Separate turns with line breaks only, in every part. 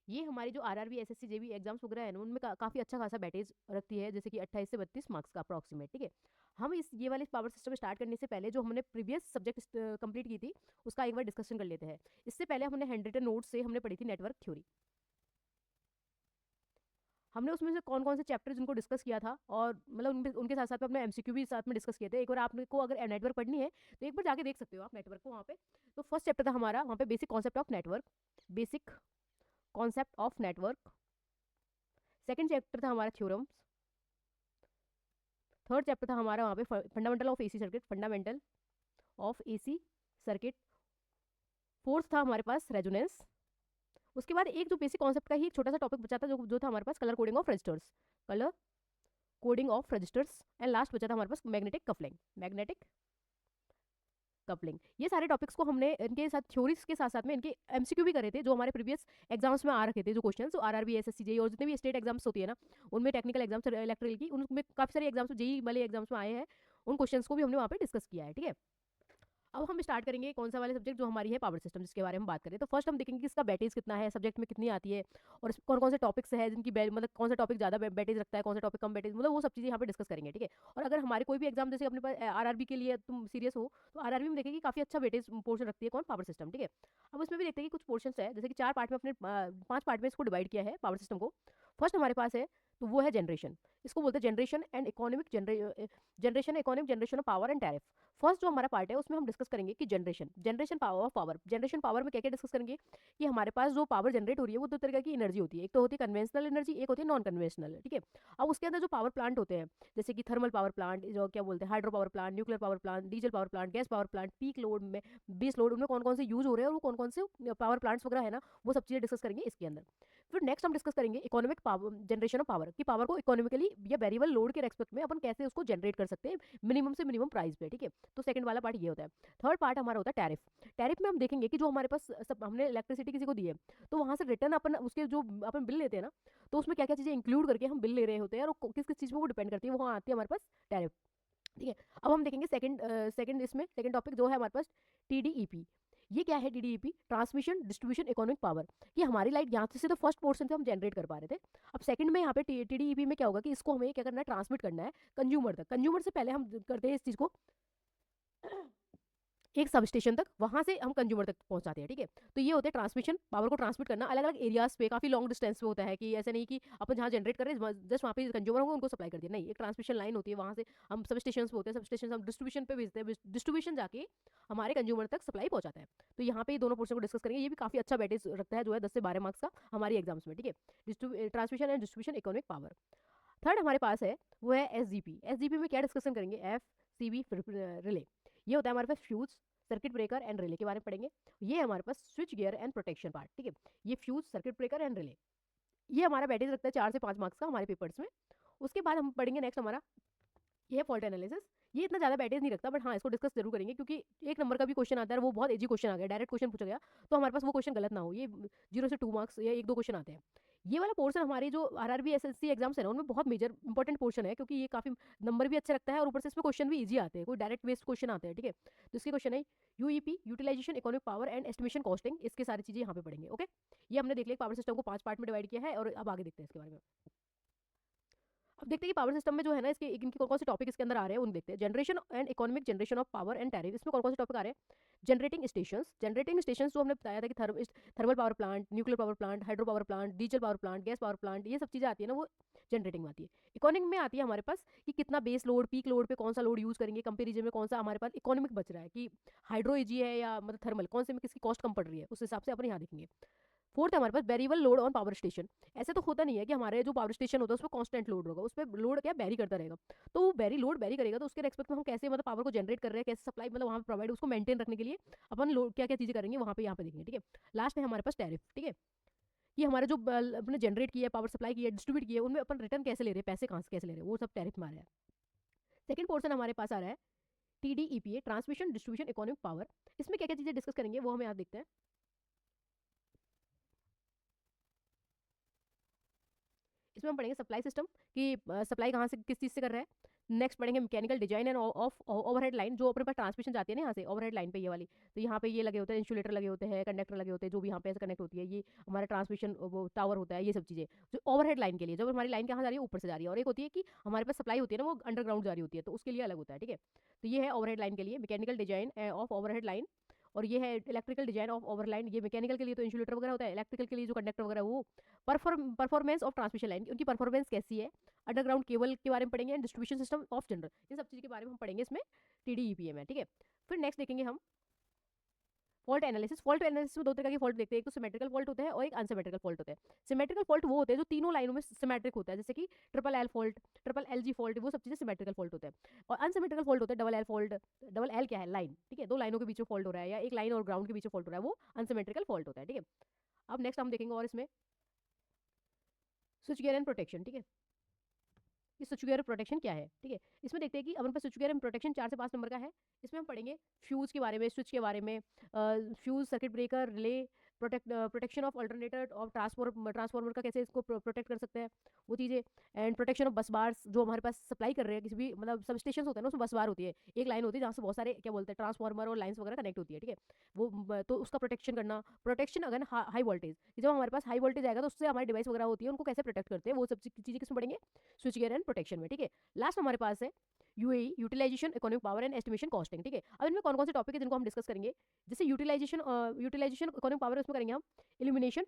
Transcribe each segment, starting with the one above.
ये हमारी जो आरआरबी एसएससी जेबी एग्जाम्स वगैरह है ना, उनमें काफ़ी अच्छा खासा बैटेज रखती है, जैसे कि 28 से 32 मार्क्स का अप्रॉक्सीमेट। ठीक है, हम इस ये वाले पावर सिस्टम स्टार्ट करने से पहले जो हमने प्रीवियस सब्जेक्ट कंप्लीट की थी उसका एक बार डिस्कशन कर लेते हैं। इससे पहले हमने हैंड रिटन नोट्स से हमने पढ़ी थी नेटवर्क थ्योरी। हमने उसमें से कौन कौन से चैप्टर्स उनको डिस्कस किया था, और मतलब उनके साथ साथ में अपने एमसीक्यू भी साथ में डिस्कस किए थे। एक बार आपको अगर नेटवर्क पढ़नी है तो एक बार जाके देख सकते हो आप नेटवर्क को वहाँ पे। तो फर्स्ट चैप्टर था हमारा वहाँ पे basic concept of network, basic concept of network. Second chapter था हमारा थ्योरम्स। थर्ड चैप्टर था हमारा वहाँ पे fundamental of AC circuit, fundamental of AC circuit. Fourth था हमारे पास रेजोनेंस। उसके बाद एक जो बेसिक कॉन्सेप्ट का ही एक छोटा सा टॉपिक बचा था, जो था हमारे पास colour coding of registers, colour coding of registers. And last बचा था हमारे पास मैग्नेटिक कपलिंग, मैग्नेटिक कपलिंग। ये सारे टॉपिक्स को हमने इनके साथ थ्योरीज के साथ साथ में इनके एमसीक्यू भी करे थे, जो हमारे प्रीवियस एग्जाम्स में आ रखे थे, जो क्वेश्चन आरआरबी एसएससी जेई और जितने भी स्टेट एग्जाम्स होती है ना, उनमें टेक्निकल एग्जाम्स इलेक्ट्रिकल की, उनमें काफी सारे एग्जाम्स जेई वाले एग्जाम्स में आए हैं। उन क्वेश्चंस को भी हमने वहाँ पे डिस्कस किया है। ठीक है, अब हम स्टार्ट करेंगे कौन सा वाले सब्जेक्ट, जो हमारी है पावर सिस्टम, जिसके बारे में बात करें। तो फर्स्ट हम देखेंगे कि इसका बैटेज कितना है, सब्जेक्ट में कितनी आती है, और कौन कौन से टॉपिक्स है जिनकी मतलब कौन सा टॉपिक ज्यादा बैटेज रखता है, कौन सा टॉपिक कम बैटेज, मतलब वो सब चीजें यहाँ पे डिस्कस करेंगे। ठीक है, और अगर हमारे कोई भी एग्जाम, जैसे अपने पास आरआरबी के लिए तुम सीरियस हो, तो आरआरबी में देखेंगे काफी अच्छा बैटेज पोर्शन रखती है कौन, पावर सिस्टम। ठीक है, अब उसमें भी देखते हैं कि कुछ पोर्शन है, जैसे कि 4 पार्ट में अपने 5 पार्ट में इसको डिवाइड किया है पावर सिस्टम को। फर्स्ट हमारे पास है, तो वो है जनरेशन। इसको बोलते हैं generation and economic, generation economic, generation of power and tariff. First जो हमारा पार्ट है उसमें हम डिस्कस करेंगे कि generation, generation power of power. Generation power में क्या क्या डिस्कस करेंगे, कि हमारे पास जो पावर जनरेट हो रही है वो दो तरह की एनर्जी होती है, एक तो होती है कन्वेंशनल एनर्जी, एक होती है नॉन कन्वेंशनल। ठीक है, अब उसके अंदर जो पावर प्लांट होते हैं, जैसे कि थर्मल पावर प्लांट, जो क्या बोलते हैं hydro power plant, nuclear power plant, diesel power plant, gas power plant, peak load में, बेस लोड, उनमें कौन कौन से यूज हो रहे हैं और वो कौन कौन से पावर प्लांट्स वगैरह है ना, वो सब चीजें डिस्कस करेंगे इसके अंदर। फिर नेक्स्ट हम डिस्कस करेंगे economic power, generation of power, की पावर को इकोनॉमिकली या वेरिएबल लोड के रेस्पेक्ट में अपन कैसे उसको जनरेट कर सकते हैं मिनिमम से मिनिमम प्राइस पे। ठीक है, तो सेकंड वाला पार्ट ये होता है। थर्ड पार्ट हमारा होता है टैरिफ। टैरिफ में हम देखेंगे कि जो हमारे पास सब हमने इलेक्ट्रिसिटी किसी को दी है, तो वहां से रिटर्न अपन उसके जो अपन बिल लेते हैं ना, तो उसमें क्या क्या चीजें इंक्लूड करके हम बिल ले रहे होते हैं, और किस किस चीज पे वो डिपेंड करती है, वहाँ आती है हमारे पास टैरिफ। ठीक है, अब हम देखेंगे सेकंड टॉपिक जो है हमारे पास टीडीईपी। ये क्या है टीडीईपी, ट्रांसमिशन डिस्ट्रीब्यूशन इकोनॉमिक पावर। कि हमारी लाइट यहाँ से तो फर्स्ट पोर्शन से हम जनरेट कर पा रहे थे। अब सेकंड में यहाँ पे टीडीईपी में क्या होगा कि इसको हमें क्या करना है, ट्रांसमिट करना है कंज्यूमर तक। कंज्यूमर से पहले हम करते हैं इस चीज को एक सब स्टेशन तक, वहां से हम कंज्यूमर तक पहुंचाते हैं। ठीक है, तो ये होते हैं ट्रांसमिशन, पावर को ट्रांसमिट करना अलग अलग एरियाज पे, काफी लॉन्ग डिस्टेंस पे होता है, कि ऐसे नहीं कि अपन जहाँ जनरेट कर रहे हैं जस्ट वहाँ पे कंज्यूमर होंगे उनको सप्लाई कर दिया, नहीं, एक ट्रांसमिशन लाइन होती है, वहां से हम सब स्टेशन पे होते हैं, सब स्टेशन हम डिस्ट्रीब्यूशन पे भेजते हैं, डिस्ट्रीब्यूशन जाके हमारे कंज्यूमर तक सप्लाई पहुंचाता है। तो यहाँ पे ये दोनों पोर्शन को डिस्कस करेंगे, ये भी काफी अच्छा बैटेज रखता है, जो है 10 से 12 मार्क्स का हमारी एग्जाम्स में। ठीक है, transmission and distribution economic power. Third हमारे पास है, वो है एसजीपी। एसजीपी में क्या डिस्कशन करेंगे, एफ सीबी रिले। ये होता है हमारे पास fuse, circuit breaker and relay के बारे में पढ़ेंगे। ये हमारे पास switchgear and protection part. ठीक है, ये fuse, circuit breaker and relay, ये हमारा बैटेज रखता है 4 से 5 मार्क्स का हमारे पेपर्स में। उसके बाद हम पढ़ेंगे नेक्स्ट हमारा, ये है फॉल्ट एनालिसिस। ये इतना ज्यादा बैटेज नहीं रखता, बट हाँ इसको डिस्कस जरूर करेंगे, क्योंकि एक नंबर का भी क्वेश्चन आता है, वो बहुत इजी क्वेश्चन आ गया, डायरेक्ट क्वेश्चन पूछा गया, तो हमारे पास वो क्वेश्चन गलत ना हो। ये 0 से 2 मार्क्स या 1-2 क्वेश्चन आते हैं। ये वाला पोर्शन हमारी जो आरआरबी एसएससी एग्जाम्स है ना, उनमें बहुत मेजर इंपॉर्टेंट पोर्शन है, क्योंकि ये काफी नंबर भी अच्छा रखता है, और ऊपर से इसमें क्वेश्चन भी इजी आते हैं, कोई डायरेक्ट बेस्ड क्वेश्चन आते हैं। ठीक है, तो इसके क्वेश्चन है UEP, utilisation economic power and estimation costing, इसके सारी चीजें यहाँ पे पढ़ेंगे। ओके, ये हमने देख लिया पावर सिस्टम को 5 पार्ट में डिवाइड किया है, और अब आगे देखते हैं इसके बारे में। अब देखते हैं कि पावर सिस्टम में जो है ना, इसके इनके कौन कौन से टॉपिक इसके अंदर आ रहे हैं, उन देखते हैं। Generation and economic, generation of power and tariff, इसमें कौन कौन से टॉपिक आ रहे हैं। जनरेटिंग स्टेशंस, जनरेटिंग स्टेशंस जो हमने बताया था कि thermal power plant, nuclear power plant, hydro power plant, diesel power plant, gas power plant, ये सब चीजें आती है ना, वो जनरेटिंग में आती है। इकोनॉमिक में आती है हमारे पास कि कितना बेस लोड, पीक लोड पे कौन सा लोड यूज करेंगे, कंपेरिजन में कौन सा हमारे पास इकोनॉमिक बच रहा है, कि हाइड्रो ईजी है या मतलब थर्मल, कौन से में किसकी कॉस्ट कम पड़ रही है, उस हिसाब से अपन यहाँ देखेंगे। फोर्थ है हमारे पास variable load on power station. ऐसे तो होता नहीं है कि हमारे जो पावर स्टेशन होता है उसमें कांस्टेंट लोड होगा, उस पर लोड क्या बैरी करता रहेगा। तो वो लोड बैरी करेगा, तो उसके रेस्पेक्ट में हम कैसे मतलब पावर को जनरेट कर रहे हैं, कैसे सप्लाई मतलब वहाँ प्रोवाइड, उसको मेंटेन रखने के लिए अपन लोड क्या क्या चीजें करेंगे वहाँ पे, यहाँ पे देखेंगे। ठीक है, लास्ट है हमारे पास टैरिफ। ठीक है, कि हमारे जो अपने जनरेट किया, पावर सप्लाई किया, डिस्ट्रीब्यूट किया, उनमें अपन रिटर्न कैसे ले रहे हैं, पैसे कहाँ से कैसे ले रहे हैं, वो सब टैरिफ में आ रहा है। सेकंड पोर्शन हमारे पास आ रहा है टीडीईपीए, ट्रांसमिशन डिस्ट्रीब्यूशन इकोनॉमिक पावर। इसमें क्या क्या चीजें डिस्कस करेंगे वो हम यहाँ देखते हैं। इसमें हम पढ़ेंगे सप्लाई सिस्टम, कि सप्लाई कहाँ से किस चीज़ से कर रहा है। नेक्स्ट पढ़ेंगे mechanical design end of overhead line, जो अपने पास ट्रांसमिशन जाती है ना यहाँ से ओवरहेड लाइन पे, ये वाली, तो यहाँ पे ये लगे होते हैं, इंसुलेटर लगे होते हैं, कंडक्टर लगे होते हैं, जो भी यहाँ पे ऐसे कनेक्ट होती है, ये हमारा ट्रांसमिशन वो टावर होता है, ये सब चीज़ें जो ओवरहेड लाइन के लिए, जब हमारी लाइन कहाँ जा रही है, ऊपर से जा रही है, और एक होती है कि हमारे पास सप्लाई होती है ना वो अंडरग्राउंड जा रही होती है, तो उसके लिए अलग होता है, ठीक है। तो ये है ओवरहेड लाइन के लिए mechanical design of overhead line, और ये है इलेक्ट्रिकल डिजाइन ऑफ ओवरलाइन, ये मैकेनिकल के लिए तो इंसुलेटर वगैरह होता है, इलेक्ट्रिकल के लिए जो कंडक्टर वगैरह वो परफॉर्मेंस ऑफ ट्रांसमिशन लाइन, उनकी परफॉर्मेंस कैसी है, अंडरग्राउंड केबल के बारे में पढ़ेंगे, and distribution system of general, इन सब चीज़ के बारे में हम पढ़ेंगे इसमें TDEPM है, ठीक है। फिर नेक्स्ट देखेंगे हम फॉल्ट एनालिसिस। फॉल्ट एनालिसिस में दो तरह के फॉल्ट देखते हैं, एक तो सिमेट्रिकल फॉल्ट होता है और एक अनसिमेट्रिकल फॉल्ट होता है। सिमेट्रिकल फॉल्ट वो होते हैं जो तीनों लाइनों में सिमेट्रिक होता है, जैसे कि LL फॉल्ट, LLG फॉल्ट, वो सब चीज़ें सिमेट्रिकल फॉल्ट होते हैं। और अनसिमेट्रिकल फॉल्ट होता है LL फॉल्ट, LL क्या है, लाइन, ठीक है, दो लाइनों के बीच में फॉल्ट हो रहा है या एक लाइन और ग्राउंड के बीच में फॉल्ट हो रहा है, वो अनसिमेट्रिकल फॉल्ट होता है, ठीक है। अब नेक्स्ट हम देखेंगे और इसमें स्विच गियर एंड प्रोटेक्शन, ठीक है, कि स्विच गियर प्रोटेक्शन क्या है, ठीक है। इसमें देखते हैं कि अपन पर स्विच गियर प्रोटेक्शन 4 से 5 नंबर का है। इसमें हम पढ़ेंगे फ्यूज़ के बारे में, स्विच के बारे में, fuse, circuit breaker, relay, protection of alternator और ट्रांसफार्मर का कैसे इसको प्रोटेक्ट कर सकते हैं, वो चीज़ें, एंड प्रोटेक्शन ऑफ बस बार्स, जो हमारे पास सप्लाई कर रहे हैं किसी भी, मतलब सब स्टेशन होते हैं ना, उसमें बस बार होती है, एक लाइन होती है जहाँ से बहुत सारे क्या बोलते हैं ट्रांसफार्मर और लाइन्स वगैरह कनेक्ट होती है, ठीक है। वो तो उसका प्रोटेक्शन करना, प्रोटेक्शन अगर हाई वोल्टेज, जब हमारे पास हाई वोल्टेज आएगा तो उससे हमारी डिवाइस वगैरह होती है, उनको कैसे प्रोटेक्ट करते हैं, वो सब चीज़ें किसमें पढ़ेंगे, स्विच गियर एंड प्रोटेक्शन में, ठीक है। लास्ट हमारे पास है UAE, utilization, economic power and estimation costing, ठीक है। अब इनमें कौन कौन से टॉपिक है जिनको हम डिस्कस करेंगे, जैसे यूटिलाइजेशन इकोनॉमिक पावर, उसमें करेंगे हम illumination,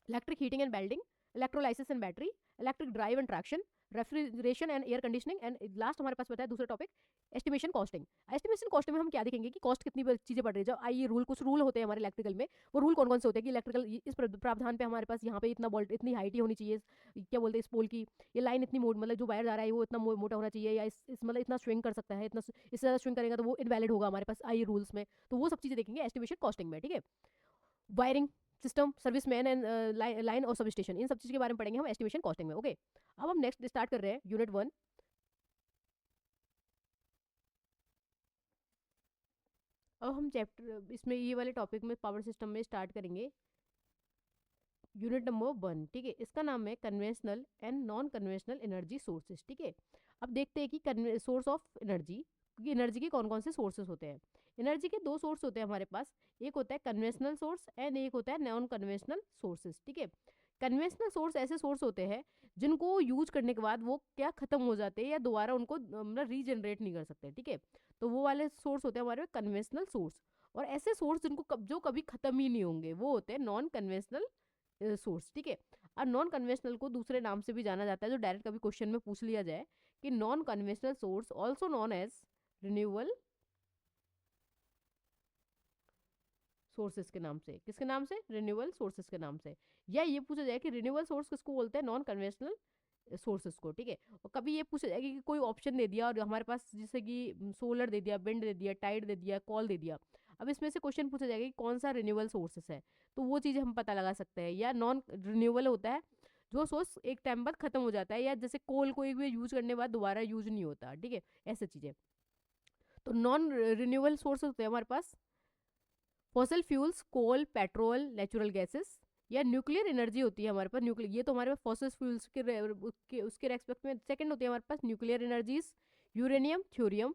electric heating and welding, electrolysis and battery, electric drive and traction, refrigeration and air conditioning, and last हमारे पास बताया दूसरा topic estimation costing. Estimation costing में हम क्या देखेंगे कि कॉस्ट कितनी चीज़ें बढ़ रही है, जब आई रूल, कुछ रूल होते हैं हमारे इलेक्ट्रिकल में, वो रूल कौन कौन से होते हैं कि इलेक्ट्रिकल इस प्रावधान पे हमारे पास यहाँ पे इतना वोल्ट, इतनी हाइट ही होनी चाहिए, क्या बोलते हैं इस पोल की, ये लाइन इतनी मतलब जो वायर जा रहा है वो इतना मोटा होना चाहिए, या इस मतलब इतना स्विंग कर सकता है, इतना इससे ज़्यादा स्विंग करेगा तो वो इनवैलिड होगा हमारे पास आई रूल्स में, तो वो सब चीज़ें देखेंगे एस्टिमेशन कॉस्टिंग में, ठीक है। Wiring system, service man and line और सब स्टेशन, इन सब चीज़ के बारे में पढ़ेंगे हम एस्टिमेशन कॉस्टिंग में, ओके। अब हम नेक्स्ट स्टार्ट कर रहे हैं यूनिट 1। अब हम चैप्टर इसमें ये वाले टॉपिक में पावर सिस्टम में स्टार्ट करेंगे यूनिट नंबर 1, ठीक है। इसका नाम है conventional and non conventional energy sources, ठीक है। अब देखते हैं कि सोर्स ऑफ एनर्जी, एनर्जी के कौन कौन से सोर्सेज होते हैं। एनर्जी के दो सोर्स होते हैं हमारे पास, एक होता है कन्वेंशनल सोर्स एंड एक होता है नॉन कन्वेंशनल सोर्सेज, ठीक है। कन्वेंशनल सोर्स ऐसे सोर्स होते हैं जिनको यूज करने के बाद वो क्या खत्म हो जाते हैं या दोबारा उनको मतलब रीजनरेट नहीं कर सकते, ठीक है। तो वो वाले सोर्स होते हैं हमारे कन्वेंशनल सोर्स। और ऐसे सोर्स जिनको जो कभी खत्म ही नहीं होंगे वो होते हैं नॉन कन्वेंशनल सोर्स, ठीक है। और नॉन कन्वेंशनल को दूसरे नाम से भी जाना जाता है, जो डायरेक्ट कभी क्वेश्चन में पूछ लिया जाए, कि non conventional source also known as renewable sources के नाम से, किसके नाम से, रिन्यूएबल सोर्सेज के नाम से। या ये पूछा जाए कि रिन्यूएबल सोर्स किसको बोलते हैं, नॉन कन्वेंशनल सोर्सेज को, ठीक है। और कभी ये पूछा जाएगा कि कोई ऑप्शन दे दिया और हमारे पास जैसे कि सोलर दे दिया, विंड दे दिया, टाइड दे दिया, कॉल दे दिया, अब इसमें से क्वेश्चन पूछा जाएगा कि कौन सा रिन्यूएबल सोर्सेस है, तो वो चीज़ हम पता लगा सकते हैं। या नॉन रिन्यूएबल होता है जो सोर्स एक टाइम बाद खत्म हो जाता है, या जैसे कोल को एक बार यूज करने के बाद दोबारा यूज नहीं होता, ठीक है, ऐसे चीज़ें। तो नॉन रिन्यूएबल सोर्स होते हैं हमारे पास फॉसल फ्यूल्स, कोल, पेट्रोल, नेचुरल गैसेस, या न्यूक्लियर एनर्जी होती है हमारे पास, न्यूक्लियर, ये तो हमारे पास फॉसल फ्यूल्स उसके रेस्पेक्ट में सेकंड होती है हमारे पास न्यूक्लियर एनर्जीज, यूरेनियम, थ्योरियम,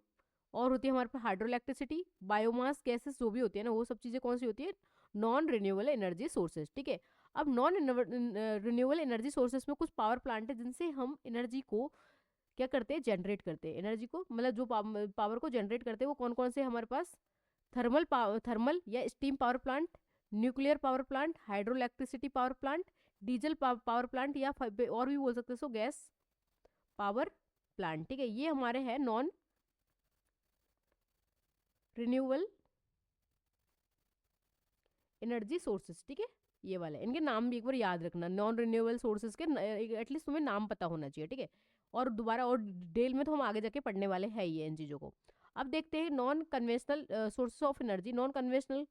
और होती है हमारे पास हाइड्रो इलेक्ट्रिसिटी, बायोमास गैसेस जो भी होती है ना, वो सब चीज़ें कौन सी होती है, नॉन रिन्यूएबल एनर्जी सोर्सेज, ठीक है। अब नॉन रिन्यूएबल एनर्जी सोर्सेज में कुछ पावर प्लांट है जिनसे हम एनर्जी को क्या करते हैं, जनरेट करते हैं, एनर्जी को मतलब जो पावर को जनरेट करते हैं वो कौन कौन से हमारे पास, थर्मल या steam power plant, nuclear power plant, hydro electricity power plant, diesel power plant, या और भी बोल सकते हैं सो गैस पावर प्लांट, ठीक है। ये हमारे हैं नॉन रिन्यूएबल एनर्जी सोर्सेज, ठीक है। ये वाले इनके नाम भी एक बार याद रखना, नॉन रिन्यूएबल सोर्सेज के एटलीस्ट तुम्हें नाम पता होना चाहिए, ठीक है। और दोबारा और डिटेल में तो हम आगे जाके पढ़ने वाले हैं ये इन चीज़ों को। अब देखते हैं non conventional sources of energy. Non conventional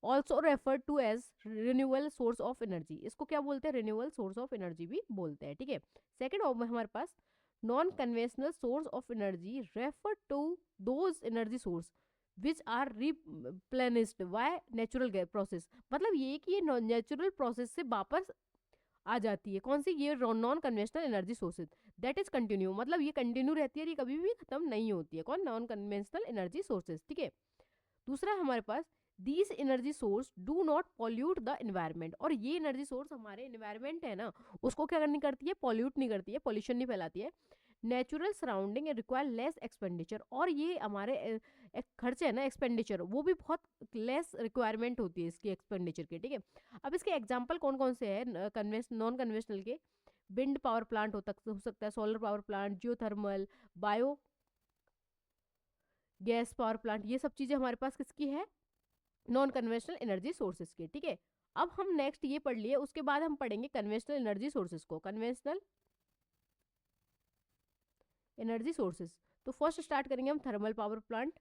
also refer to as renewable source of energy, इसको क्या बोलते हैं, रिन्यूएबल सोर्स ऑफ एनर्जी भी बोलते हैं, ठीक है। सेकेंड हमारे पास non conventional source of energy refer to those energy source which are replenished by natural process, मतलब ये कि ये नेचुरल प्रोसेस से वापस आ जाती है। कौन सी? ये non conventional energy sources, that is continue, मतलब ये कंटिन्यू रहती है, ये कभी भी खत्म नहीं होती है। कौन? नॉन कन्वेंशनल एनर्जी सोर्सेज, ठीक है। दूसरा है हमारे पास, these energy source do not pollute the environment, और ये एनर्जी सोर्स हमारे इन्वायरमेंट है ना, उसको क्या नहीं करती है? पॉल्यूट नहीं करती है, पॉल्यूशन नहीं फैलाती है। Natural surrounding and require less expenditure, और ये हमारे खर्चे है ना, एक्सपेंडिचर, वो भी बहुत लेस रिक्वायरमेंट होती है इसकी एक्सपेंडिचर की, ठीक है। अब इसके एग्जाम्पल कौन कौन से हैं नॉन कन्वेंशनल के? विंड पावर प्लांट हो सकता है, solar power plant, geothermal, bio gas power plant, ये सब चीजें हमारे पास किसकी है? नॉन कन्वेंशनल एनर्जी सोर्सेज के, ठीक है। अब हम नेक्स्ट ये पढ़ लिए, उसके बाद हम पढ़ेंगे कन्वेंशनल एनर्जी सोर्सेज को। कन्वेंशनल एनर्जी सोर्सेज, तो फर्स्ट स्टार्ट करेंगे हम thermal power plant.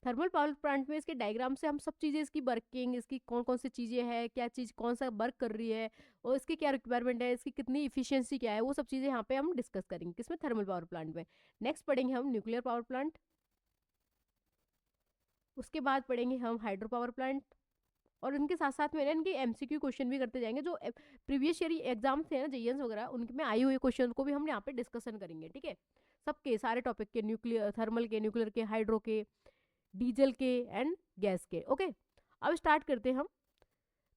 Thermal power plant में इसके डायग्राम से हम सब चीज़ें, इसकी वर्किंग, इसकी कौन कौन सी चीज़ें हैं, क्या चीज़ कौन सा वर्क कर रही है, और इसकी क्या रिक्वायरमेंट है, इसकी कितनी इफिशियंसी क्या है, वो सब चीज़ें यहाँ पे हम डिस्कस करेंगे किसमें? थर्मल पावर प्लांट में। नेक्स्ट पढ़ेंगे हम न्यूक्लियर पावर प्लांट, उसके बाद पढ़ेंगे हम हाइड्रो पावर प्लांट, और इनके साथ साथ में इनके एमसीक्यू क्वेश्चन भी करते जाएंगे, जो प्रीवियस ईयर एग्जाम थे ना, जेईएस वगैरह, उनमें आई हुए क्वेश्चन को भी हम यहाँ पे डिस्कशन करेंगे, ठीक है। सबके सारे टॉपिक के, न्यूक्लियर, थर्मल के, न्यूक्लियर के, हाइड्रो के, डीजल के एंड गैस के, ओके। अब स्टार्ट करते हैं हम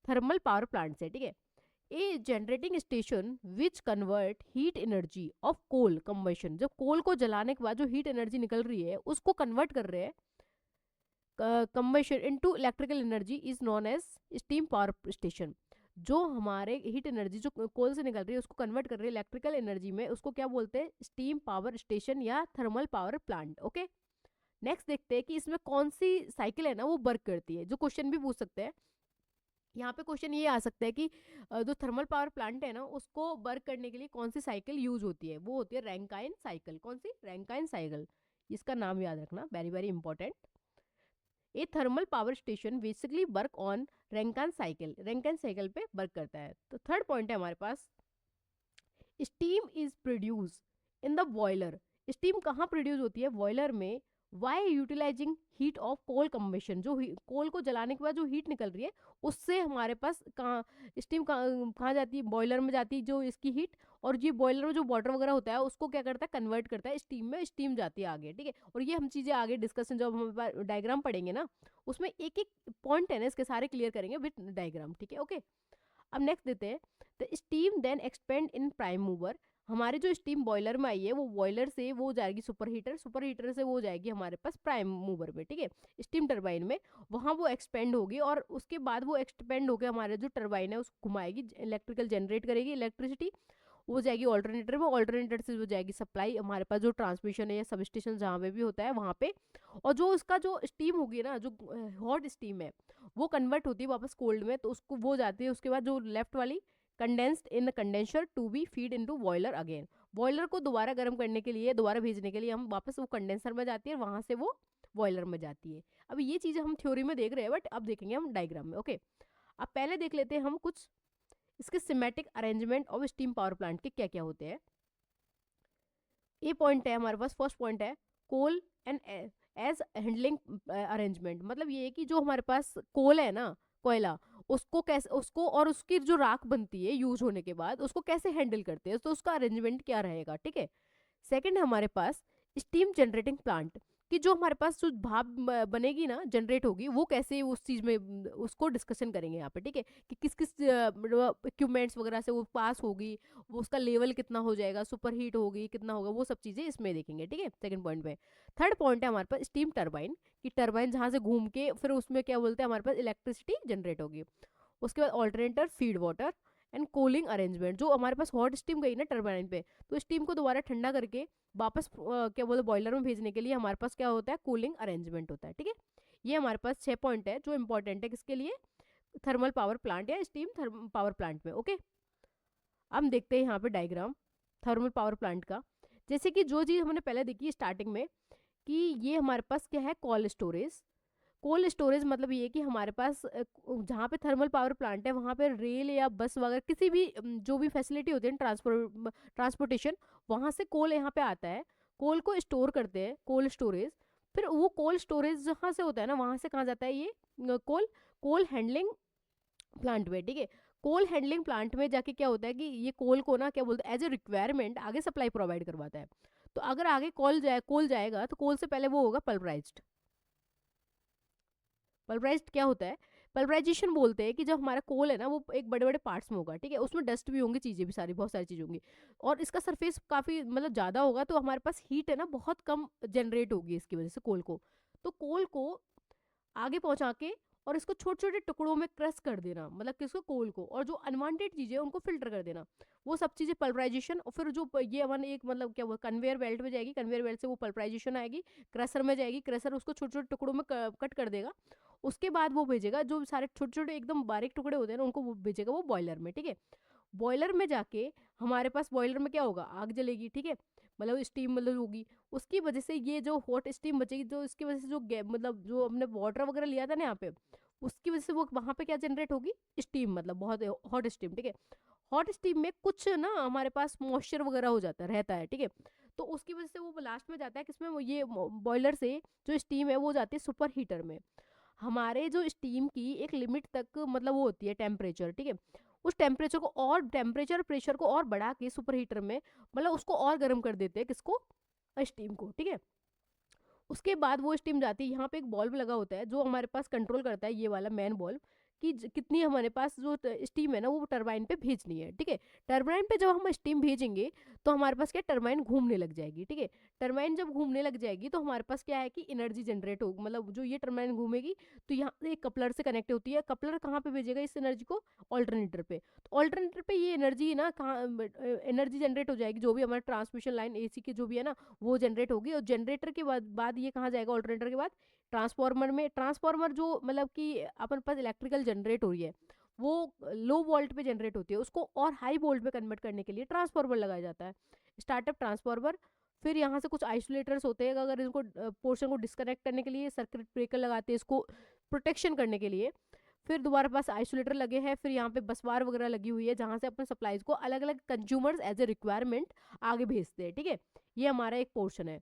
थर्मल पावर प्लांट से, ठीक है। A generating station which convert heat energy of coal combustion, जब कोल को जलाने के बाद जो हीट एनर्जी निकल रही है उसको कन्वर्ट कर रहे हैं combustion into electrical energy, is known as steam power station. जो हमारे हीट एनर्जी जो कोल से निकल रही है उसको कन्वर्ट कर रही है इलेक्ट्रिकल एनर्जी में, उसको क्या बोलते हैं? स्टीम पावर स्टेशन या thermal power plant, okay. Next देखते हैं कि इसमें कौन सी साइकिल है ना वो वर्क करती है, जो क्वेश्चन भी पूछ सकते हैं। यहाँ पे क्वेश्चन ये आ सकता है कि जो थर्मल पावर प्लांट है ना उसको वर्क करने के लिए कौन सी साइकिल यूज होती है? वो होती है रैंकाइन साइकिल। कौन सी? रैंकाइन साइकिल, इसका नाम याद रखना, very very important. A thermal power station basically work on Rankine cycle पे वर्क करता है। तो थर्ड पॉइंट है हमारे पास, steam is produce in the boiler. Steam कहाँ प्रोड्यूस होती है? बॉयलर में। By utilising heat of coal combustion, जो कोल को जलाने के बाद जो हीट निकल रही है उससे हमारे पास कहाँ स्टीम कहाँ जाती है? बॉयलर में जाती है जो इसकी हीट, और ये बॉयलर में जो वाटर वगैरह होता है उसको क्या करता है? कन्वर्ट करता है स्टीम में, स्टीम जाती है आगे, ठीक है। और ये हम चीज़ें आगे डिस्कशन जब हम डायग्राम पढ़ेंगे ना उसमें एक एक पॉइंट है ना इसके सारे क्लियर करेंगे विथ डायग्राम, ठीक है, ओके। अब नेक्स्ट देते हैं, the steam then expand in prime mover. हमारे जो स्टीम बॉयलर में आई है वो बॉयलर से वो जाएगी सुपर हीटर से वो जाएगी हमारे पास प्राइम मूवर में, ठीक है, स्टीम टरबाइन में। वहाँ वो एक्सपेंड होगी और उसके बाद वो एक्सपेंड होकर हमारे जो टरबाइन है उसको घुमाएगी, इलेक्ट्रिकल जनरेट करेगी इलेक्ट्रिसिटी, वो जाएगी ऑल्टरनेटर में, ऑल्टरनेटर से वो जाएगी सप्लाई हमारे पास जो ट्रांसमिशन है या सब स्टेशन जहाँ पे भी होता है वहाँ पे। और जो उसका जो स्टीम होगी ना, जो हॉट स्टीम है वो कन्वर्ट होती है वापस कोल्ड में, तो उसको वो जाती है उसके बाद जो लेफ्ट वाली condensed in condenser to be feed into boiler again. Boiler को दोबारा गर्म करने के लिए, दोबारा भेजने के लिए हम वापस वो कंडेंसर में जाती है, वहाँ से वो बॉयलर में जाती है। अब ये चीज़ें हम थ्योरी में देख रहे हैं बट अब देखेंगे हम डायग्राम में, ओके। अब पहले देख लेते हैं हम कुछ इसके semantic arrangement of steam power plant के क्या क्या होते हैं। ये पॉइंट है हमारे पास, फर्स्ट पॉइंट है कोल एंड एज हैंडलिंग अरेंजमेंट। मतलब ये है कि जो हमारे पास कोल है ना, कोयला, उसको कैसे, उसको और उसकी जो राख बनती है यूज होने के बाद उसको कैसे हैंडल करते हैं, तो उसका अरेंजमेंट क्या रहेगा, ठीक है। सेकंड है हमारे पास स्टीम जनरेटिंग प्लांट, कि जो हमारे पास जो भाप बनेगी ना, जनरेट होगी, वो कैसे उस चीज़ में उसको डिस्कशन करेंगे यहाँ पे, ठीक है, कि किस किस इक्विपमेंट्स वगैरह से वो पास होगी, वो उसका लेवल कितना हो जाएगा, सुपर हीट होगी कितना होगा, वो सब चीज़ें इसमें देखेंगे, ठीक है, सेकंड पॉइंट पे। थर्ड पॉइंट है हमारे पास स्टीम टरबाइन, कि टरबाइन जहाँ से घूम के फिर उसमें क्या बोलते हैं हमारे पास इलेक्ट्रिसिटी जनरेट होगी। उसके बाद alternator, feed water and cooling arrangement, जो हमारे पास हॉट स्टीम गई ना टरबाइन पे, तो स्टीम को दोबारा ठंडा करके वापस क्या बोलते बॉयलर में भेजने के लिए हमारे पास क्या होता है? कूलिंग अरेंजमेंट होता है, ठीक है। ये हमारे पास 6 पॉइंट है जो इंपॉर्टेंट है किसके लिए? थर्मल पावर प्लांट या स्टीम पावर प्लांट में, ओके। अब हम देखते हैं यहाँ पे डायग्राम थर्मल पावर प्लांट का। जैसे कि जो चीज़ हमने पहले देखी स्टार्टिंग में कि ये हमारे पास क्या है? Cold storage. कोल्ड स्टोरेज मतलब ये कि हमारे पास जहाँ पे थर्मल पावर प्लांट है वहाँ पे रेल या बस वगैरह किसी भी जो भी फैसिलिटी होती है ट्रांसपोर्टेशन, वहाँ से कोल यहाँ पे आता है, कोल को स्टोर करते हैं, कोल्ड स्टोरेज। फिर वो कोल्ड स्टोरेज जहाँ से होता है ना वहाँ से कहाँ जाता है ये कोल? कोल हैंडलिंग प्लांट में, ठीक है। कोल हैंडलिंग प्लांट में जाके क्या होता है कि ये कोल को ना क्या बोलते हैं, एज ए रिक्वायरमेंट आगे सप्लाई प्रोवाइड करवाता है। तो अगर आगे कोल जाएगा तो कोल से पहले वो होगा पल्वराइज्ड। पल्वराइज्ड क्या होता है, पल्वराइजेशन बोलते हैं कि जब हमारा कोल है ना वो एक बड़े बड़े पार्ट्स में होगा, ठीक है, उसमें डस्ट भी होंगी, चीज़ें भी सारी बहुत सारी चीज़ें होंगी, और इसका सरफेस काफ़ी मतलब ज़्यादा होगा, तो हमारे पास हीट है ना बहुत कम जनरेट होगी इसकी वजह से कोल को। तो कोल को आगे पहुंचा के और इसको छोटे छोटे टुकड़ों में क्रश कर देना, मतलब किसको, कोल को, और जो अनवांटेड चीजें हैं उनको फिल्टर कर देना, वो सब चीजें पल्वराइजेशन। और फिर जो ये अपन एक मतलब क्या वो कन्वेयर बेल्ट में जाएगी, कन्वेयर बेल्ट से वो पल्वराइजेशन आएगी, क्रशर में जाएगी, क्रशर उसको छोटे छोटे टुकड़ों में कट कर देगा। उसके बाद वो भेजेगा जो सारे छोटे छोटे एकदम बारीक टुकड़े होते हैं ना, उनको वो भेजेगा वो बॉयलर में, ठीक है। बॉयलर में जाके हमारे पास बॉयलर में क्या होगा, आग जलेगी, ठीक है, मतलब स्टीम मतलब होगी। उसकी वजह से ये जो हॉट स्टीम बचेगी, जो इसकी वजह से जो मतलब जो हमने वाटर वगैरह लिया था ना यहाँ पे, उसकी वजह से वो वहाँ पे क्या जनरेट होगी, स्टीम, मतलब बहुत हॉट स्टीम, ठीक है। हॉट स्टीम में कुछ ना हमारे पास मॉइस्चर वगैरह हो जाता रहता है, ठीक है। तो उसकी वजह से वो लास्ट में जाता है किसमें, वो ये बॉयलर से जो स्टीम है वो जाती है सुपर हीटर में। हमारे जो स्टीम की एक लिमिट तक मतलब वो होती है टेम्परेचर, ठीक है। उस टेम्परेचर को और टेम्परेचर प्रेशर को और बढ़ा के सुपर हीटर में मतलब उसको और गर्म कर देते हैं, किसको, स्टीम को, ठीक है। उसके बाद वो स्टीम जाती है, यहाँ पे एक बॉल्ब लगा होता है जो हमारे पास कंट्रोल करता है, ये वाला मेन बॉल्ब, कि कितनी हमारे पास जो स्टीम है ना वो टरबाइन पे भेजनी है, ठीक है। टरबाइन पे जब हम स्टीम भेजेंगे तो हमारे पास क्या, टरबाइन घूमने लग जाएगी, ठीक है। टरबाइन जब घूमने लग जाएगी तो हमारे पास क्या है कि एनर्जी जनरेट होगी, मतलब जो ये टरबाइन घूमेगी तो यहाँ से एक कपलर से कनेक्ट होती है, कपलर कहाँ पे भेजेगा इस एनर्जी को, ऑल्टरनेटर पे। तो ऑल्टरनेटर पे ये एनर्जी ना कहाँ एनर्जी जनरेट हो जाएगी, जो भी हमारा ट्रांसमिशन लाइन एसी की जो भी है ना वो जनरेट होगी, और जनरेटर के बाद ये कहाँ जाएगा, ऑल्टरनेटर के बाद ट्रांसफार्मर में। ट्रांसफार्मर जो मतलब कि अपन पास इलेक्ट्रिकल जनरेट हो रही है वो लो वोल्ट पे जनरेट होती है, उसको और हाई वोल्ट पे कन्वर्ट करने के लिए ट्रांसफार्मर लगाया जाता है, स्टार्टअप ट्रांसफार्मर। फिर यहाँ से कुछ आइसोलेटर्स होते हैं, अगर इनको पोर्शन को डिस्कनेक्ट करने के लिए सर्किट ब्रेकर लगाते हैं इसको प्रोटेक्शन करने के लिए। फिर दोबारा पास आइसोलेटर लगे हैं, फिर यहाँ पे बसवार वगैरह लगी हुई है जहाँ से अपन सप्लाईज को अलग अलग कंज्यूमर्स एज ए रिक्वायरमेंट आगे भेजते हैं, ठीक है। ये हमारा एक पोर्शन है।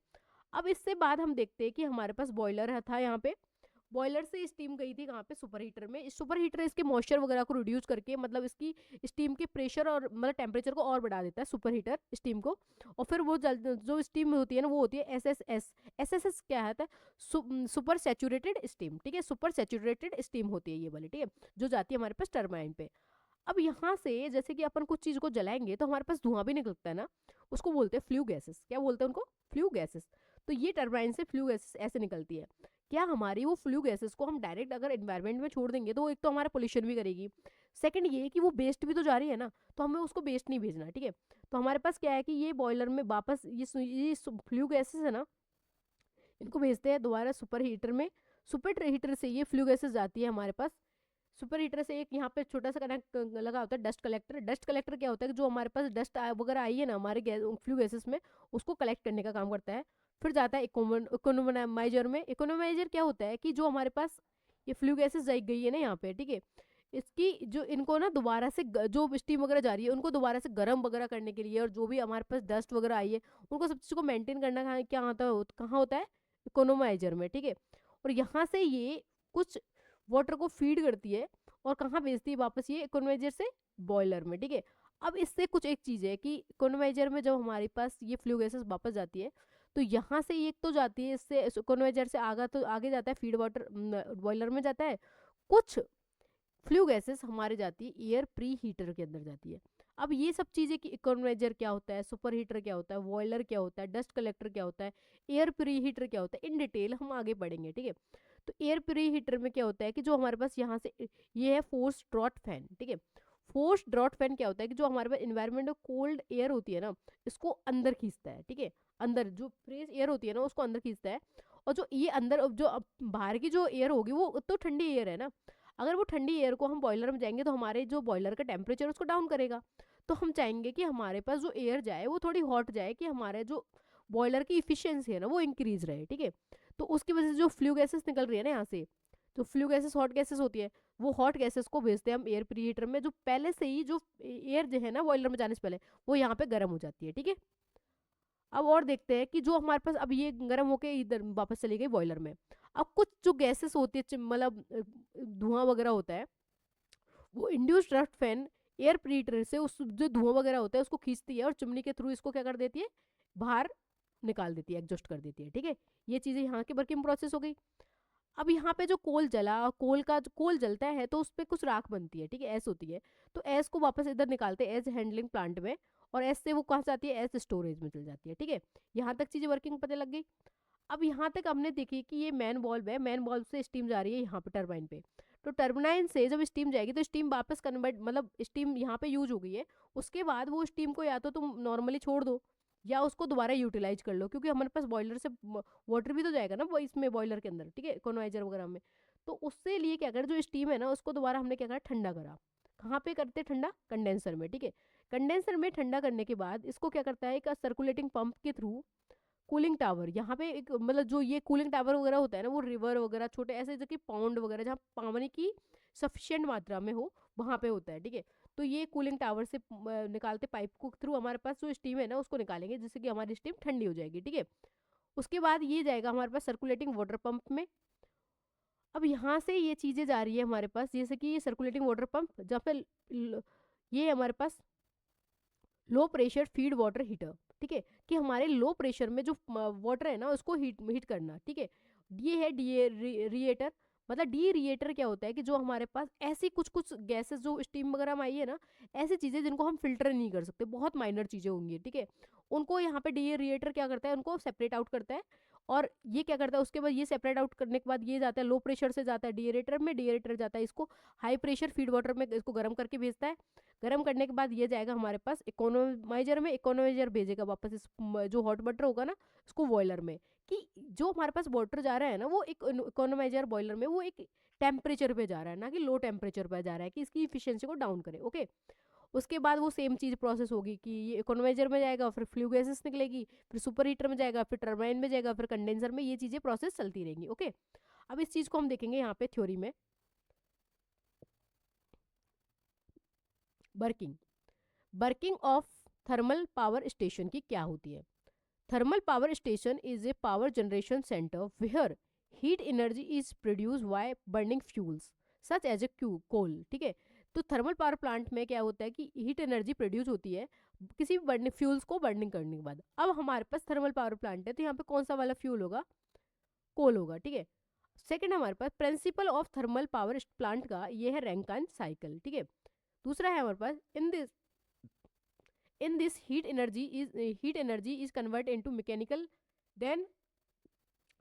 अब इससे बाद हम देखते हैं कि हमारे पास बॉयलर था, यहाँ पे बॉयलर से स्टीम गई थी कहाँ पे, सुपर हीटर में। इस सुपर हीटर इसके मॉइस्चर वगैरह को रिड्यूस करके मतलब इसकी स्टीम के प्रेशर और मतलब टेम्परेचर को और बढ़ा देता है सुपर हीटर स्टीम को। और फिर वो जो स्टीम होती है ना वो होती है एसएसएस। एसएसएस क्या है, सुपर सैचुरेटेड स्टीम, ठीक है, सुपर सैचुरेटेड स्टीम होती है ये वाली, ठीक है, जो जाती है हमारे पास टरबाइन पे। अब यहाँ से जैसे कि अपन कुछ चीज़ को जलाएंगे तो हमारे पास धुआं भी निकलता है ना, उसको बोलते हैं फ्लू गैसेस। क्या बोलते हैं उनको, फ्लू गैसेस। तो ये टरबाइन से फ्लू गैसेस ऐसे निकलती है। क्या हमारी वो फ्लू गैसेस को हम डायरेक्ट अगर एनवायरनमेंट में छोड़ देंगे तो वो एक तो हमारा पोल्यूशन भी करेगी, सेकंड ये कि वो वेस्ट भी तो जा रही है ना, तो हमें उसको वेस्ट नहीं भेजना, ठीक है। तो हमारे पास क्या है कि ये बॉयलर में वापस ये फ्लू गैसेस है ना, इनको भेजते हैं दोबारा सुपर हीटर में। सुपर हीटर से ये फ्लू गैसेस जाती है हमारे पास। सुपर हीटर से एक यहाँ पे छोटा सा कनेक्ट लगा होता है डस्ट कलेक्टर। डस्ट कलेक्टर क्या होता है कि जो हमारे पास डस्ट वगैरह आई है ना हमारे फ्लू गैसेस में, उसको कलेक्ट करने का काम करता है। फिर जाता है इकोनोमाइजर में। इकोनोमाइजर क्या होता है कि जो हमारे पास ये फ्लू गैसेस गई है ना यहाँ पे, ठीक है, इसकी जो इनको ना दोबारा से जो स्टीम वगैरह जा रही है उनको दोबारा से गर्म वगैरह करने के लिए, और जो भी हमारे पास डस्ट वगैरह आई है उनको सब चीज़ को मेंटेन करना क्या होता है, कहाँ होता है, इकोनोमाइजर में, ठीक है। और यहाँ से ये कुछ वाटर को फीड करती है और कहाँ भेजती है वापस, ये इकोनोमाइजर से बॉयलर में, ठीक है। अब इससे कुछ एक चीज़ है कि इकोनोमाइजर में जब हमारे पास ये फ्लू गैसेस वापस जाती है तो यहाँ से एक तो जाती है इससे इकोनोमाइजर से आगा तो आगे जाता है फीड वाटर बॉयलर में जाता है। कुछ फ्लू गैसेस हमारे जाती है एयर प्री हीटर के अंदर जाती है। अब ये सब चीज़ें कि इकोनोमाइजर क्या होता है, सुपर हीटर क्या होता है, बॉयलर क्या होता है, डस्ट कलेक्टर क्या होता है, एयर प्री हीटर क्या होता है, इन डिटेल हम आगे पढ़ेंगे, ठीक है। तो एयर प्री हीटर में क्या होता है कि जो हमारे पास यहाँ से ये है फोर्स ड्रॉट फैन, ठीक है। फोर्स ड्रॉट फैन क्या होता है कि जो हमारे पास इन्वायरमेंट में कोल्ड एयर होती है ना इसको अंदर खींचता है, ठीक है। अंदर जो फ्रेश एयर होती है ना उसको अंदर खींचता है। और जो ये अंदर जो बाहर की जो एयर होगी वो तो ठंडी एयर है ना, अगर वो ठंडी एयर को हम बॉयलर में जाएंगे तो हमारे जो बॉयलर का टेम्परेचर उसको डाउन करेगा। तो हम चाहेंगे कि हमारे पास जो एयर जाए वो थोड़ी हॉट जाए, कि हमारे जो बॉयलर की इफिशियंसी है ना वो इंक्रीज रहे, ठीक है। तो उसकी वजह से जो फ्लू गैसेस निकल रही है ना यहाँ से, तो फ्लू गैसेस हॉट गैसेस होती है, वो हॉट गैसेस को भेजते हैं हम एयर प्रीहीटर में, जो पहले से ही जो एयर जो है ना बॉयलर में जाने से पहले वो यहाँ पे गर्म हो जाती है, ठीक है। अब और देखते हैं कि जो हमारे पास अब ये गर्म होके इधर वापस चली गई बॉयलर में। अब कुछ जो गैसेस होती है मतलब धुआं वगैरह होता है वो इंड्यूस्ड ड्राफ्ट फैन एयर प्रीटर से उस जो धुआं वगैरह होता है उसको खींचती है और चिमनी के थ्रू इसको क्या कर देती है, बाहर निकाल देती है, एग्जॉस्ट कर देती है। ठीक है, ये चीज़ें यहाँ की वर्किंग प्रोसेस हो गई। अब यहाँ पे जो कोल जला, कोल का जो कोल जलता है तो उस पर कुछ राख बनती है, ठीक है, ऐस होती है। तो ऐस को वापस इधर निकालते हैं एज हैंडलिंग प्लांट में, और ऐस से वो कहाँ से आती है, एस स्टोरेज में चल जाती है। ठीक है, यहाँ तक चीज़ें वर्किंग पता लग गई। अब यहाँ तक हमने देखी कि ये मैन वॉल्व है, मैन वॉल्व से स्टीम जा रही है यहाँ पे टरबाइन पे। तो टर्बाइन से जब स्टीम जाएगी तो स्टीम वापस कन्वर्ट, मतलब स्टीम यहाँ पे यूज हो गई है, उसके बाद वो स्टीम को या तो तुम नॉर्मली छोड़ दो या उसको दोबारा यूटिलाइज कर लो, क्योंकि हमारे पास बॉयलर से वाटर भी तो जाएगा ना वो इसमें बॉयलर के अंदर, ठीक है, इकोनोमाइजर वगैरह में। तो उससे लिए क्या करें, जो स्टीम है ना उसको दोबारा हमने क्या करा, ठंडा करा। कहाँ पे करते ठंडा, कंडेंसर में। ठीक है, कंडेंसर में ठंडा करने के बाद इसको क्या करता है, एक सर्कुलेटिंग पंप के थ्रू कूलिंग टावर, यहाँ पे एक मतलब जो ये कूलिंग टावर वगैरह होता है ना वो रिवर वगैरह छोटे ऐसे जगह पाउंड वगैरह जहाँ पानी की सफिशिएंट मात्रा में हो वहाँ पे होता है। ठीक है, तो ये कूलिंग टावर से निकालते पाइप को थ्रू हमारे पास जो स्टीम है ना उसको निकालेंगे, जिससे कि हमारी स्टीम ठंडी हो जाएगी। ठीक है, उसके बाद ये जाएगा हमारे पास सर्कुलेटिंग वाटर पंप में। अब यहाँ से ये चीज़ें जा रही है हमारे पास, जैसे कि ये सर्कुलेटिंग वाटर पंप जहाँ पे ये हमारे पास low pressure feed water heater. ठीक है, कि हमारे लो प्रेशर में जो वाटर है ना उसको हीट हीट करना। ठीक है, ये है डी रिएटर। मतलब डी रिएटर क्या होता है कि जो हमारे पास ऐसी कुछ कुछ गैसेस जो स्टीम वगैरह में आई है ना, ऐसी चीज़ें जिनको हम फिल्टर नहीं कर सकते, बहुत माइनर चीज़ें होंगी। ठीक है, उनको यहाँ पे डी रिएटर क्या करता है, उनको सेपरेट आउट करता है। और ये क्या करता है, उसके बाद ये सेपरेट आउट करने के बाद ये जाता है लो प्रेशर से, जाता है डीएरेटर में, डीएरेटर जाता है इसको हाई प्रेशर फीड वाटर में, इसको गर्म करके भेजता है। गर्म करने के बाद ये जाएगा हमारे पास इकोनोमाइजर में, इकोनोमाइजर भेजेगा वापस इस जो हॉट वाटर होगा ना उसको बॉयलर में। कि जो हमारे पास वाटर जा रहा है ना वो एक इकोनोमाइजर बॉयलर में वो एक टेम्परेचर पे जा रहा है, ना कि लो टेम्परेचर पे जा रहा है, कि इसकी इफिशियंसी को डाउन करे। ओके, उसके बाद वो सेम चीज़ प्रोसेस होगी कि ये इकोनोमाइजर में जाएगा, फिर फ्लू गैसेस निकलेगी, फिर सुपर हीटर में जाएगा, फिर टरबाइन में जाएगा, फिर कंडेंसर में, ये चीज़ें प्रोसेस चलती रहेंगी। ओके, अब इस चीज़ को हम देखेंगे यहाँ पे थ्योरी में। Working working of thermal power station की क्या होती है। Thermal power station is a power generation centre where heat energy is produce by burning fuels such as a coal. ठीक है, तो थर्मल पावर प्लांट में क्या होता है कि हीट एनर्जी प्रोड्यूस होती है किसी भी बर्निंग फ्यूल्स को बर्निंग करने के बाद। अब हमारे पास थर्मल पावर प्लांट है तो यहाँ पे कौन सा वाला फ्यूल होगा, कोल होगा। ठीक है, सेकंड हमारे पास principle of thermal power plant का ये है रैंकाइन साइकिल। ठीक है, दूसरा है हमारे पास in this heat energy is convert into mechanical then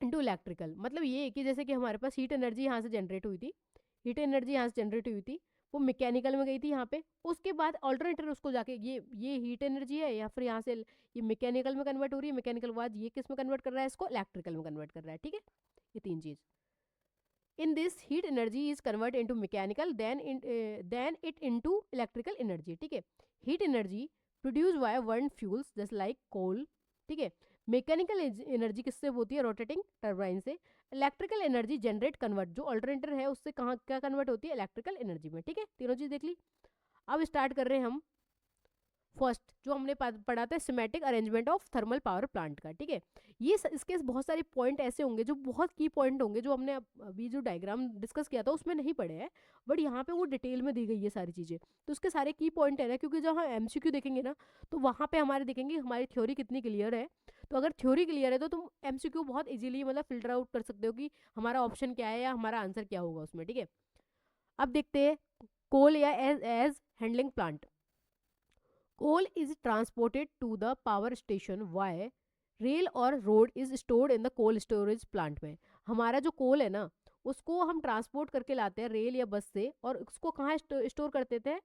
into electrical। मतलब ये है कि जैसे कि हमारे पास हीट एनर्जी यहाँ से जनरेट हुई थी, हीट एनर्जी यहाँ से जनरेट हुई थी, वो मैकेनिकल में गई थी यहाँ पे, उसके बाद ऑल्टरनेटर उसको जाके ये हीट एनर्जी है या फिर यहाँ से ये मैकेनिकल में कन्वर्ट हो रही है, मैकेनिकल के बाद ये किस में कन्वर्ट कर रहा है, इसको इलेक्ट्रिकल में कन्वर्ट कर रहा है। ठीक है, ये तीन चीज़। In this heat energy is converted into mechanical then it into electrical energy। ठीक है, heat energy produced by burnt fuels just like coal। ठीक है, मैकेनिकल एनर्जी किससे होती है, रोटेटिंग टरबाइन से। इलेक्ट्रिकल एनर्जी जनरेट कन्वर्ट जो अल्टरनेटर है उससे कहाँ क्या कन्वर्ट होती है, इलेक्ट्रिकल एनर्जी में। ठीक है, तीनों चीज़ देख ली। अब स्टार्ट कर रहे हैं हम फर्स्ट जो हमने पढ़ा था semantic arrangement of thermal power plant का। ठीक है, ये इसके बहुत सारे पॉइंट ऐसे होंगे जो बहुत की पॉइंट होंगे जो हमने अभी जो डायग्राम डिस्कस किया था उसमें नहीं पढ़े हैं, बट यहाँ पे वो डिटेल में दी गई है सारी चीज़ें। तो उसके सारे की पॉइंट है ना, क्योंकि जब हम एमसीक्यू देखेंगे ना तो वहाँ पे हमारे देखेंगे हमारी थ्योरी कितनी क्लियर है। तो अगर थ्योरी क्लियर है तो तुम एमसीक्यू बहुत ईजिली मतलब फिल्टर आउट कर सकते हो कि हमारा ऑप्शन क्या है या हमारा आंसर क्या होगा उसमें। ठीक है, अब देखते हैं कोल या ash handling plant. Coal is transported to the power station via rail और road is stored in the coal storage plant में। हमारा जो कोल है ना उसको हम ट्रांसपोर्ट करके लाते हैं रेल या बस से, और उसको कहाँ स्टोर करते थे,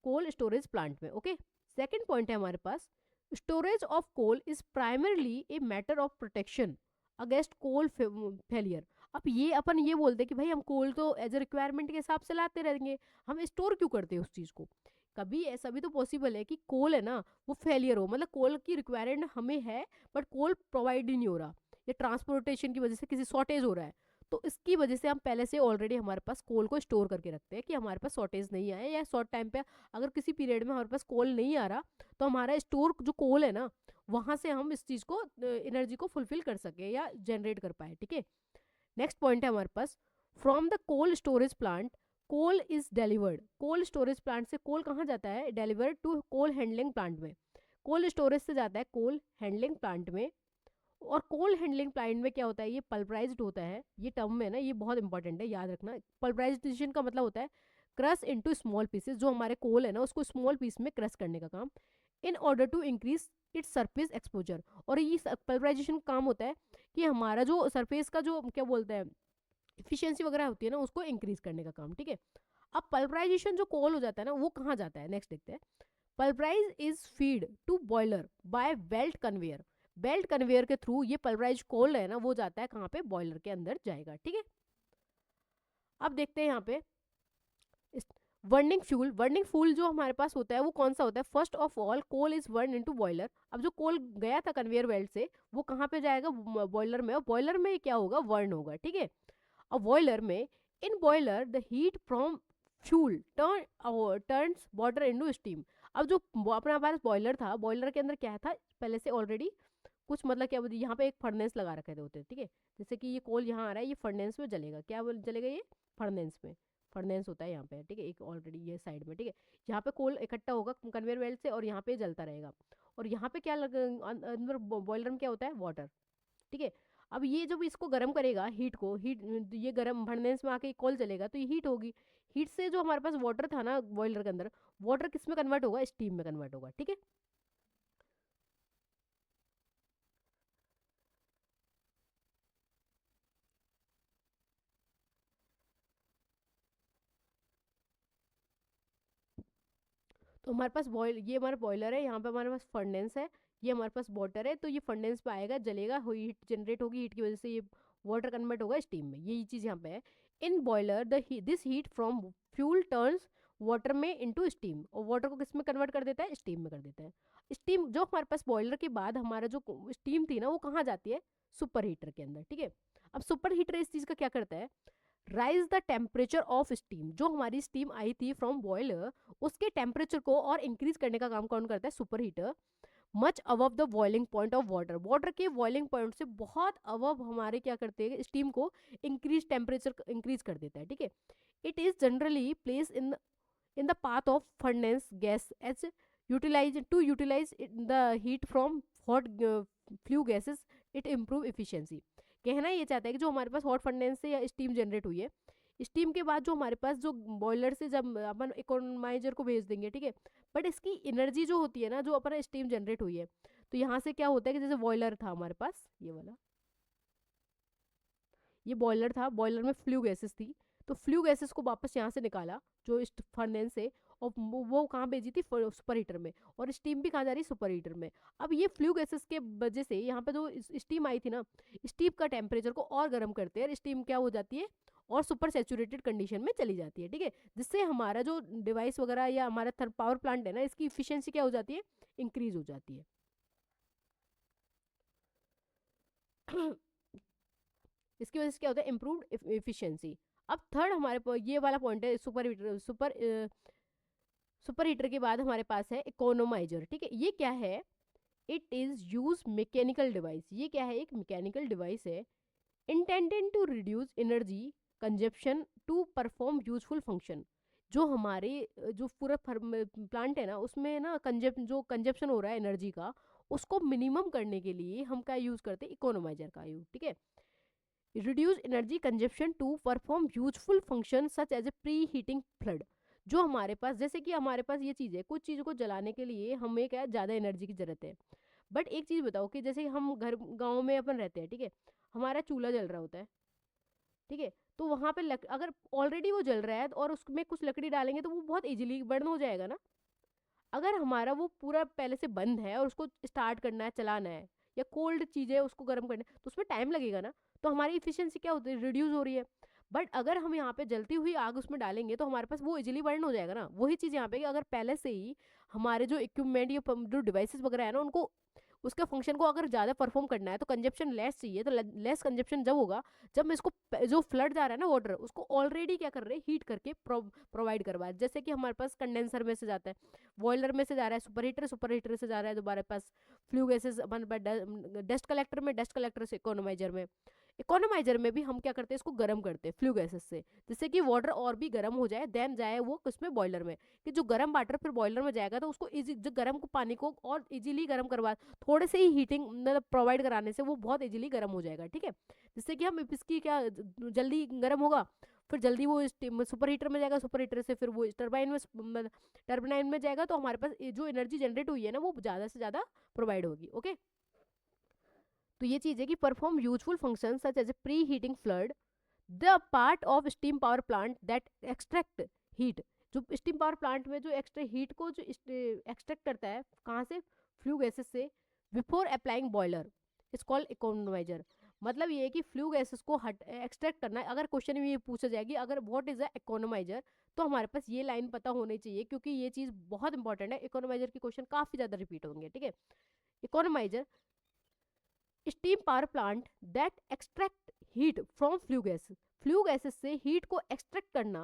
कोल स्टोरेज प्लांट में। ओके, सेकंड पॉइंट है हमारे पास storage of coal is primarily a matter of protection against coal failure. अब ये अपन ये बोलते हैं कि भाई हम कोल तो एज ए रिक्वायरमेंट के हिसाब से लाते रहेंगे, हम स्टोर क्यों करते हैं उस चीज़ को। कभी ऐसा भी तो पॉसिबल है कि कोल है ना वो फेलियर हो, मतलब कोल की रिक्वायरमेंट हमें है बट कोल प्रोवाइड ही नहीं हो रहा, या ट्रांसपोर्टेशन की वजह से किसी शॉर्टेज हो रहा है, तो इसकी वजह से हम पहले से ऑलरेडी हमारे पास कोल को स्टोर करके रखते हैं कि हमारे पास शॉर्टेज नहीं आए, या शॉर्ट टाइम पे अगर किसी पीरियड में हमारे पास कोल नहीं आ रहा तो हमारा स्टोर जो कोल है ना वहाँ से हम इस चीज़ को एनर्जी को फुलफिल कर सके या जनरेट कर पाए। ठीक है, नेक्स्ट पॉइंट है हमारे पास from the coal storage plant coal is delivered, coal storage plant से कोल कहाँ जाता है, delivered to coal handling plant में, कोल स्टोरेज से जाता है कोल हैंडलिंग प्लांट में। और कोल हैंडलिंग प्लांट में क्या होता है, ये पल्वराइज्ड होता है, ये टर्म है ना, ये बहुत इंपॉर्टेंट है, याद रखना। पल्वराइजेशन का मतलब होता है क्रश इनटू स्मॉल पीसेस, जो हमारे कोल है ना उसको स्मॉल पीस में क्रश करने का काम, in order to increase its surface exposure. और ये पल्वराइजेशन काम होता है कि हमारा जो सरफेस का जो क्या बोलते हैं इफिशियंसी वगैरह होती है ना उसको इंक्रीज करने का काम, ठीक है। अब पल्वराइजेशन जो कोल हो जाता है ना वो कहाँ जाता है, नेक्स्ट देखते हैं। Pulverize is feed to boiler by belt conveyor, belt conveyor के थ्रू ये पल्वराइज कोल है ना वो जाता है कहाँ पे, बॉयलर के अंदर जाएगा, ठीक है। अब देखते हैं यहाँ पे बर्निंग फ्यूल, बर्निंग फ्यूल जो हमारे पास होता है वो कौन सा होता है, first of all coal is burn into boiler. अब जो कोल गया था कन्वेयर बेल्ट से वो कहाँ पे जाएगा, बॉयलर में, और बॉयलर में क्या होगा, बर्न होगा, ठीक है। अब बॉयलर में, in boiler the heat from fuel turns water into steam. अब जो अपना पास बॉयलर था, बॉयलर के अंदर क्या था पहले से ऑलरेडी कुछ, मतलब क्या बोलते यहाँ पे एक फर्नेस लगा रखे होते हैं, ठीक है। जैसे कि ये कोल यहाँ आ रहा है, ये फर्नेस में जलेगा, क्या जलेगा, ये फर्नेस में, फर्नेस होता है यहाँ पे, ठीक है, एक ऑलरेडी ये साइड में, ठीक है। यहाँ पे कोल इकट्ठा होगा कन्वेयर बेल्ट से और यहाँ पे जलता रहेगा। और यहाँ पे क्या अंदर बॉयलर में क्या होता है, वाटर, ठीक है। अब ये जब इसको गर्म करेगा, हीट को, हीट ये गर्म फर्नेस में आके कोल जलेगा तो ये हीट होगी, हीट से जो हमारे पास वाटर था ना बॉयलर के अंदर, वाटर किस में कन्वर्ट होगा, स्टीम में कन्वर्ट होगा, ठीक है। तो हमारे पास बॉयल, ये हमारा बॉयलर है, यहाँ पे हमारे पास फर्नेस है, ये हमारे पास वाटर है, तो ये फर्नेस पे आएगा, जलेगा, हीट जनरेट होगी, हीट की वजह से ये वाटर कन्वर्ट होगा स्टीम में, यही चीज़ यहाँ पे है। In boiler this heat from fuel turns water में इनटू स्टीम, और वाटर को किस में कन्वर्ट कर देता है, स्टीम में कर देता है। स्टीम जो हमारे पास बॉयलर के बाद हमारा जो स्टीम थी ना वो कहाँ जाती है, सुपर हीटर के अंदर, ठीक है। अब सुपर हीटर इस चीज़ का क्या करता है, rise the temperature of steam, जो हमारी स्टीम आई थी फ्रॉम बॉयलर उसके टेम्परेचर को और इंक्रीज करने का काम कौन करता है, super heater, much above the boiling point of water, water के बॉइलिंग पॉइंट से बहुत अबव हमारे क्या करते हैं स्टीम को इंक्रीज, टेम्परेचर इंक्रीज कर देता है, ठीक है। It is generally place in the path of furnace gas as utilize the heat from hot flue gases, it improve efficiency. कहना ये चाहता है कि जो हमारे पास हॉट फर्नेस से या स्टीम जनरेट हुई है, स्टीम के बाद जो हमारे पास जो बॉयलर से जब अपन इकोनोमाइजर को भेज देंगे, ठीक है, बट इसकी एनर्जी जो होती है ना, जो अपना स्टीम जनरेट हुई है, तो यहाँ से क्या होता है कि जैसे बॉयलर था हमारे पास ये वाला, ये बॉयलर था, बॉयलर में फ्लू गैसेस थी, तो फ्लू गैसेस को वापस यहाँ से निकाला जो इस फर्नेस से, और वो कहाँ भेजी थी, सुपर हीटर में, और स्टीम भी कहाँ जा रही, सुपर हीटर में। अब ये फ्लू गैसेस के वजह से यहाँ पे जो स्टीम आई थी ना, स्टीम का टेम्परेचर को और गर्म करते हैं, और स्टीम क्या हो जाती है और सुपर सेचुरेटेड कंडीशन में चली जाती है, ठीक है। जिससे हमारा जो डिवाइस वगैरह या हमारा पावर प्लांट है ना, इसकी इफिशियंसी क्या हो जाती है, इंक्रीज हो जाती है। इसकी वजह से क्या होता है, इम्प्रूव्ड इफिशियंसी। अब थर्ड हमारे ये वाला पॉइंट है, सुपर हीटर के बाद हमारे पास है इकोनोमाइजर, ठीक है। ये क्या है, it is use mechanical device, ये क्या है, एक मैकेनिकल डिवाइस है, intended to reduce energy consumption to perform useful function. जो हमारे जो पूरा प्लांट है ना उसमें ना जो कंजप्शन हो रहा है एनर्जी का, उसको मिनिमम करने के लिए हम क्या यूज करते हैं, इकोनोमाइजर का यूज, ठीक है। Reduce energy consumption to perform useful function such as a pre heating flood. जो हमारे पास, जैसे कि हमारे पास ये चीज़ है, कुछ चीज़ों को जलाने के लिए हमें क्या ज़्यादा एनर्जी की ज़रूरत है। बट एक चीज़ बताओ कि जैसे हम घर गाँव में अपन रहते हैं, ठीक है, हमारा चूल्हा जल रहा होता है, ठीक है, तो वहाँ पे अगर ऑलरेडी वो जल रहा है और उसमें कुछ लकड़ी डालेंगे तो वो बहुत इजीली बर्न हो जाएगा ना। अगर हमारा वो पूरा पहले से बंद है और उसको स्टार्ट करना है, चलाना है, या कोल्ड चीज़ है उसको गर्म करना है, तो उसमें टाइम लगेगा ना, तो हमारी इफिशियंसी क्या होती है, रिड्यूस हो रही है। बट अगर हम यहाँ पे जलती हुई आग उसमें डालेंगे तो हमारे पास वो इजीली बर्न हो जाएगा ना। वही चीज़ यहाँ पे कि अगर पहले से ही हमारे जो इक्विपमेंट या जो डिवाइसेस वगैरह है ना उनको उसका फंक्शन को अगर ज़्यादा परफॉर्म करना है तो कंजप्शन लेस चाहिए, तो लेस कंजप्शन जब होगा जब इसको जो फ्लड जा रहा है ना वाटर, उसको ऑलरेडी क्या कर रहे हैं, हीट करके प्रोवाइड करवा रहे हैं। जैसे कि हमारे पास कंडेंसर में से जाता है, बॉयलर में से जा रहा है सुपर हीटर से जा रहा है दोबारा पास फ्लू गैसेस अपन डस्ट कलेक्टर में, डस्ट कलेक्टर से इकोनोमाइजर में, इकोनोमाइजर में भी हम क्या करते हैं, इसको गर्म करते हैं फ्लू गैसेस से, जिससे कि वाटर और भी गर्म हो जाए, देन जाए वो किसमें, बॉयलर में, कि जो गर्म वाटर फिर बॉयलर में जाएगा तो उसको इजी, जो गर्म पानी को और इजीली गर्म करवा, थोड़े से ही हीटिंग मतलब प्रोवाइड कराने से वो बहुत इजीली गर्म हो जाएगा, ठीक है, जिससे कि हम इसकी क्या जल्दी गर्म होगा, फिर जल्दी वो सुपर हीटर में जाएगा, सुपर हीटर से फिर वो टर्बाइन में जाएगा, तो हमारे पास जो एनर्जी जनरेट हुई है ना वो ज़्यादा से ज़्यादा प्रोवाइड होगी। ओके, तो ये चीज़ है कि perform useful function such as a pre heating flood, the part of steam power plant that extract heat, जो स्टीम पावर प्लांट में जो एक्स्ट्रा हीट को जो एक्सट्रैक्ट करता है कहाँ से, फ्लू गैसेस से, before applying boiler is called economiser. मतलब ये है कि फ्लू गैसेस को हट एक्सट्रैक्ट करना है। अगर क्वेश्चन में ये पूछा जाएगी अगर व्हाट इज अ इकोनोमाइजर, तो हमारे पास ये लाइन पता होनी चाहिए, क्योंकि ये चीज़ बहुत इंपॉर्टेंट है। इकोनोमाइजर की क्वेश्चन काफ़ी ज़्यादा रिपीट होंगे, ठीक है। Economizer steam power plant that extract heat from flue gases से हीट को एक्सट्रैक्ट करना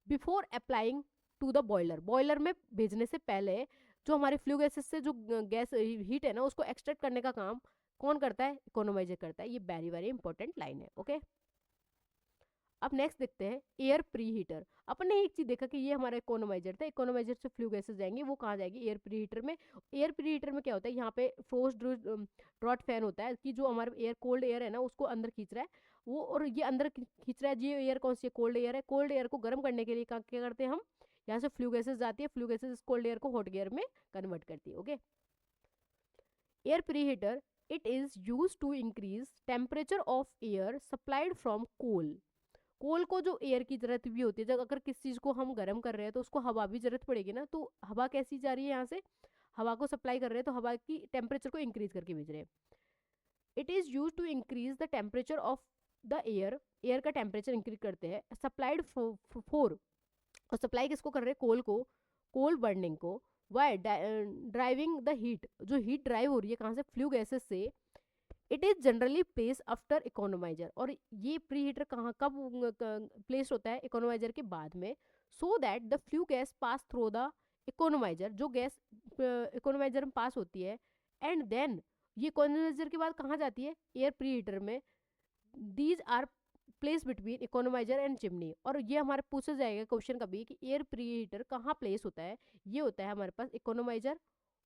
before applying to the boiler, boiler में भेजने से पहले जो हमारे फ्लू गैसेस से जो गैस हीट है ना उसको एक्सट्रैक्ट करने का काम कौन करता है, इकोनोमाइजर करता है। ये वेरी वेरी इंपॉर्टेंट लाइन है। ओके, अब नेक्स्ट देखते हैं एयर प्री हीटर। अपन ने एक चीज देखा कि ये हमारा इकोनोमाइजर था, इकोनोमाइजर से फ्लू गैसेस जाएंगे, वो कहाँ जाएगी, एयर प्री हीटर में। एयर प्री हीटर में क्या होता है, यहाँ पे फोर्स्ड ड्रॉट फैन होता है कि जो हमारा एयर कोल्ड एयर है ना उसको अंदर खींच रहा है वो, और ये अंदर खींच रहा है। ये एयर कौन सी है, कोल्ड एयर है। कोल्ड एयर को गर्म करने के लिए क्या करते हैं हम, यहाँ से फ्लू गैसेस जाती है, फ्लू गैसेस कोल्ड एयर को हॉट एयर में कन्वर्ट करती है। Okay, air pre heater it is use to increase temperature of air supplied from coal. Coal को जो एयर की जरूरत भी होती है, जब अगर किसी चीज को हम गर्म कर रहे हैं तो उसको हवा भी जरूरत पड़ेगी ना, तो हवा कैसी जा रही है, यहाँ से हवा को सप्लाई कर रहे हैं तो हवा की टेम्परेचर को इंक्रीज करके भेज रहे हैं। It is use to increase the temperature of the air, air का टेम्परेचर इंक्रीज करते हैं। सप्लाइड फोर, और सप्लाई किसको कर रहे हैं, कोल को, कोल बर्निंग को। वाई ड्राइविंग द हीट, जो हीट ड्राइव हो रही है कहाँ से, फ्लू गैसेस से। It is generally place after economiser, और ये प्री हीटर कहाँ कब प्लेस होता है, इकोनोमाइजर के बाद में। So that the flue gas pass through the economiser, जो गैस इकोनोमाइजर में पास होती है, एंड देन ये इकोनोमाइजर के बाद कहाँ जाती है, एयर प्री हीटर में। These are place between economizer and chimney, और ये हमारे पूछा जाएगा क्वेश्चन कभी कि एयर प्री हीटर कहाँ प्लेस होता है। ये होता है हमारे पास इकोनोमाइजर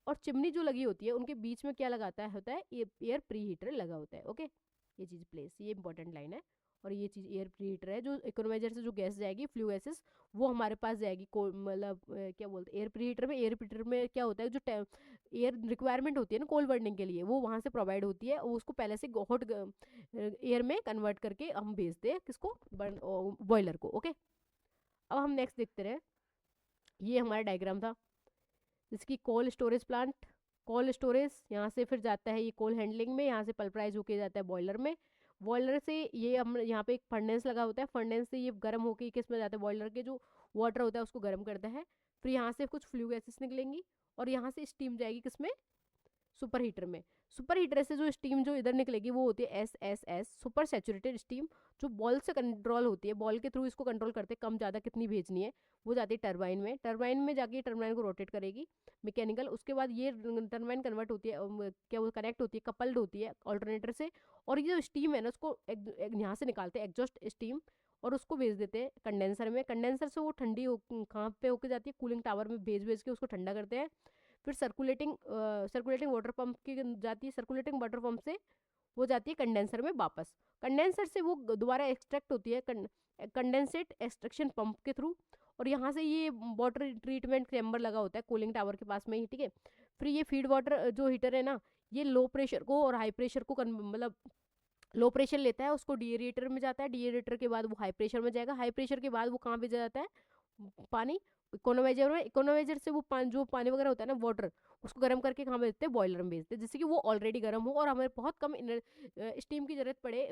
और चिमनी जो लगी होती है उनके बीच में क्या लगाता है, होता है एयर प्री हीटर लगा होता है। ओके, ये चीज़ प्लेस, ये इंपॉर्टेंट लाइन है। और ये चीज़ एयर प्री हीटर है, जो इकोनोमाइजर से जो गैस जाएगी फ्लू गैसेस, वो हमारे पास जाएगी मतलब क्या बोलते हैं, एयर प्री हीटर में। एयर प्री हीटर में क्या होता है, जो एयर रिक्वायरमेंट होती है ना कोल्ड बर्निंग के लिए, वो वहाँ से प्रोवाइड होती है, उसको पहले से हॉट एयर में कन्वर्ट करके हम भेजते हैं किसको, बॉयलर को। ओके, अब हम नेक्स्ट देखते रहे। ये हमारा डायग्राम था जिसकी cold storage plant, cold storage यहाँ से फिर जाता है ये कोल हैंडलिंग में, यहाँ से पल्पराइज होके जाता है बॉयलर में। बॉयलर से ये हम यहाँ पे एक फर्नेस लगा होता है, फर्नेस से ये गर्म होके किस में जाता है, बॉयलर के जो वाटर होता है उसको गर्म करता है। फिर यहाँ से कुछ फ्लू गैसेस निकलेंगी और यहाँ से स्टीम जाएगी किसमें, सुपर हीटर में। सुपर हीटर से जो स्टीम जो इधर निकलेगी वो होती है SSS, सुपर सैचुरेटेड स्टीम, जो बॉल से कंट्रोल होती है, बॉल के थ्रू इसको कंट्रोल करते हैं कम ज़्यादा कितनी भेजनी है। वो जाती है टरबाइन में, टरबाइन में जाके टरबाइन को रोटेट करेगी मैकेनिकल। उसके बाद ये टरबाइन कन्वर्ट होती है क्या वो कनेक्ट होती है, कपल्ड होती है ऑल्टरनेटर से, और ये जो स्टीम है ना उसको यहाँ से निकालते हैं एग्जॉस्ट स्टीम, और उसको भेज देते हैं कंडेंसर में। कंडेंसर से वो ठंडी कहाँ पे होके जाती है, कूलिंग टावर में भेज भेज के उसको ठंडा करते हैं। फिर सर्कुलेटिंग वाटर पंप की जाती है, सर्कुलेटिंग वाटर पंप से वो जाती है कंडेंसर में वापस। कंडेंसर से वो दोबारा एक्सट्रैक्ट होती है कंडेंसेट एक्सट्रैक्शन पंप के थ्रू, और यहाँ से ये वाटर ट्रीटमेंट चैम्बर लगा होता है कूलिंग टावर के पास में ही, ठीक है। फिर ये फीड वाटर जो हीटर है ना, ये लो प्रेशर को और हाई प्रेशर को मतलब लो प्रेशर लेता है, उसको डीएरेटर में जाता है, डीएरेटर के बाद वो हाई प्रेशर में जाएगा, हाई प्रेशर के बाद वो कहाँ भेजा जाता है, पानी इकोनोमाइजर में। इकोनोमाइजर से वो जो पानी वगैरह होता है ना वाटर, उसको गर्म करके कहाँ भेजते हैं, बॉयलर में भेजते हैं, जिससे कि वो ऑलरेडी गर्म हो और हमें बहुत कम स्टीम की जरूरत पड़े,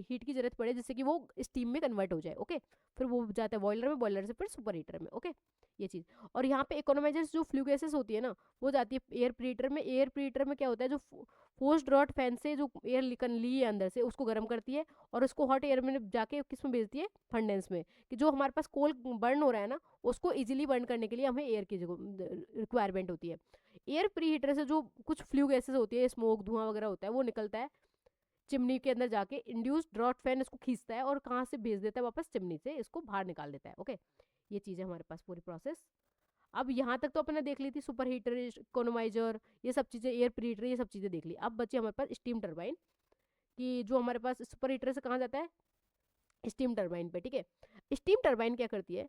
हीट की जरूरत पड़े, जिससे कि वो स्टीम में कन्वर्ट हो जाए। ओके, फिर वो जाता है बॉयलर में, बॉयलर से फिर सुपर हीटर में। ओके, ये चीज़। और यहाँ पे इकोनोमाइजर जो फ्लू गैसेस होती है ना, वो जाती है एयर प्रीहीटर में। एयर प्रीहीटर में क्या होता है, जो फोर्स्ड ड्रॉट फैन से जो एयर निकल ली है अंदर से, उसको गर्म करती है और उसको हॉट एयर में जाके किस में भेजती है, फर्नेस में, कि जो हमारे पास कोल बर्न हो रहा है ना उसको इजीली बर्न करने के लिए हमें एयर की रिक्वायरमेंट होती है। एयर प्री हीटर से जो कुछ फ्लू गैसेस होती है, स्मोक धुआं वगैरह होता है, वो निकलता है चिमनी के अंदर जाके इंड्यूस्ड ड्रॉट फैन इसको खींचता है और कहाँ से भेज देता है वापस, चिमनी से इसको बाहर निकाल देता है। ओके, ये चीज़ है हमारे पास पूरी प्रोसेस। अब यहाँ तक तो अपने देख ली थी सुपर हीटर, इकोनोमाइजर, ये सब चीज़ें, एयर प्रीहीटर, ये सब चीज़ें देख ली। अब बची हमारे पास स्टीम टरबाइन, कि जो हमारे पास सुपर हीटर से कहाँ जाता है, स्टीम टरबाइन पे। ठीक है, स्टीम टरबाइन क्या करती है,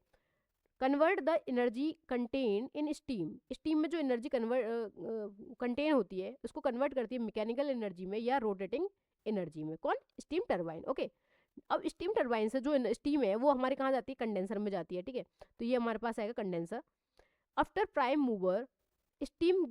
convert the energy contain in steam, steam में जो एनर्जी कंटेन होती है उसको कन्वर्ट करती है मैकेनिकल एनर्जी में या रोटेटिंग एनर्जी में। कौन, स्टीम टरबाइन। ओके, अब स्टीम टरबाइन से जो स्टीम है वो हमारे कहाँ जाती है, कंडेंसर में जाती है। ठीक है, तो ये हमारे पास आएगा condenser. After prime mover steam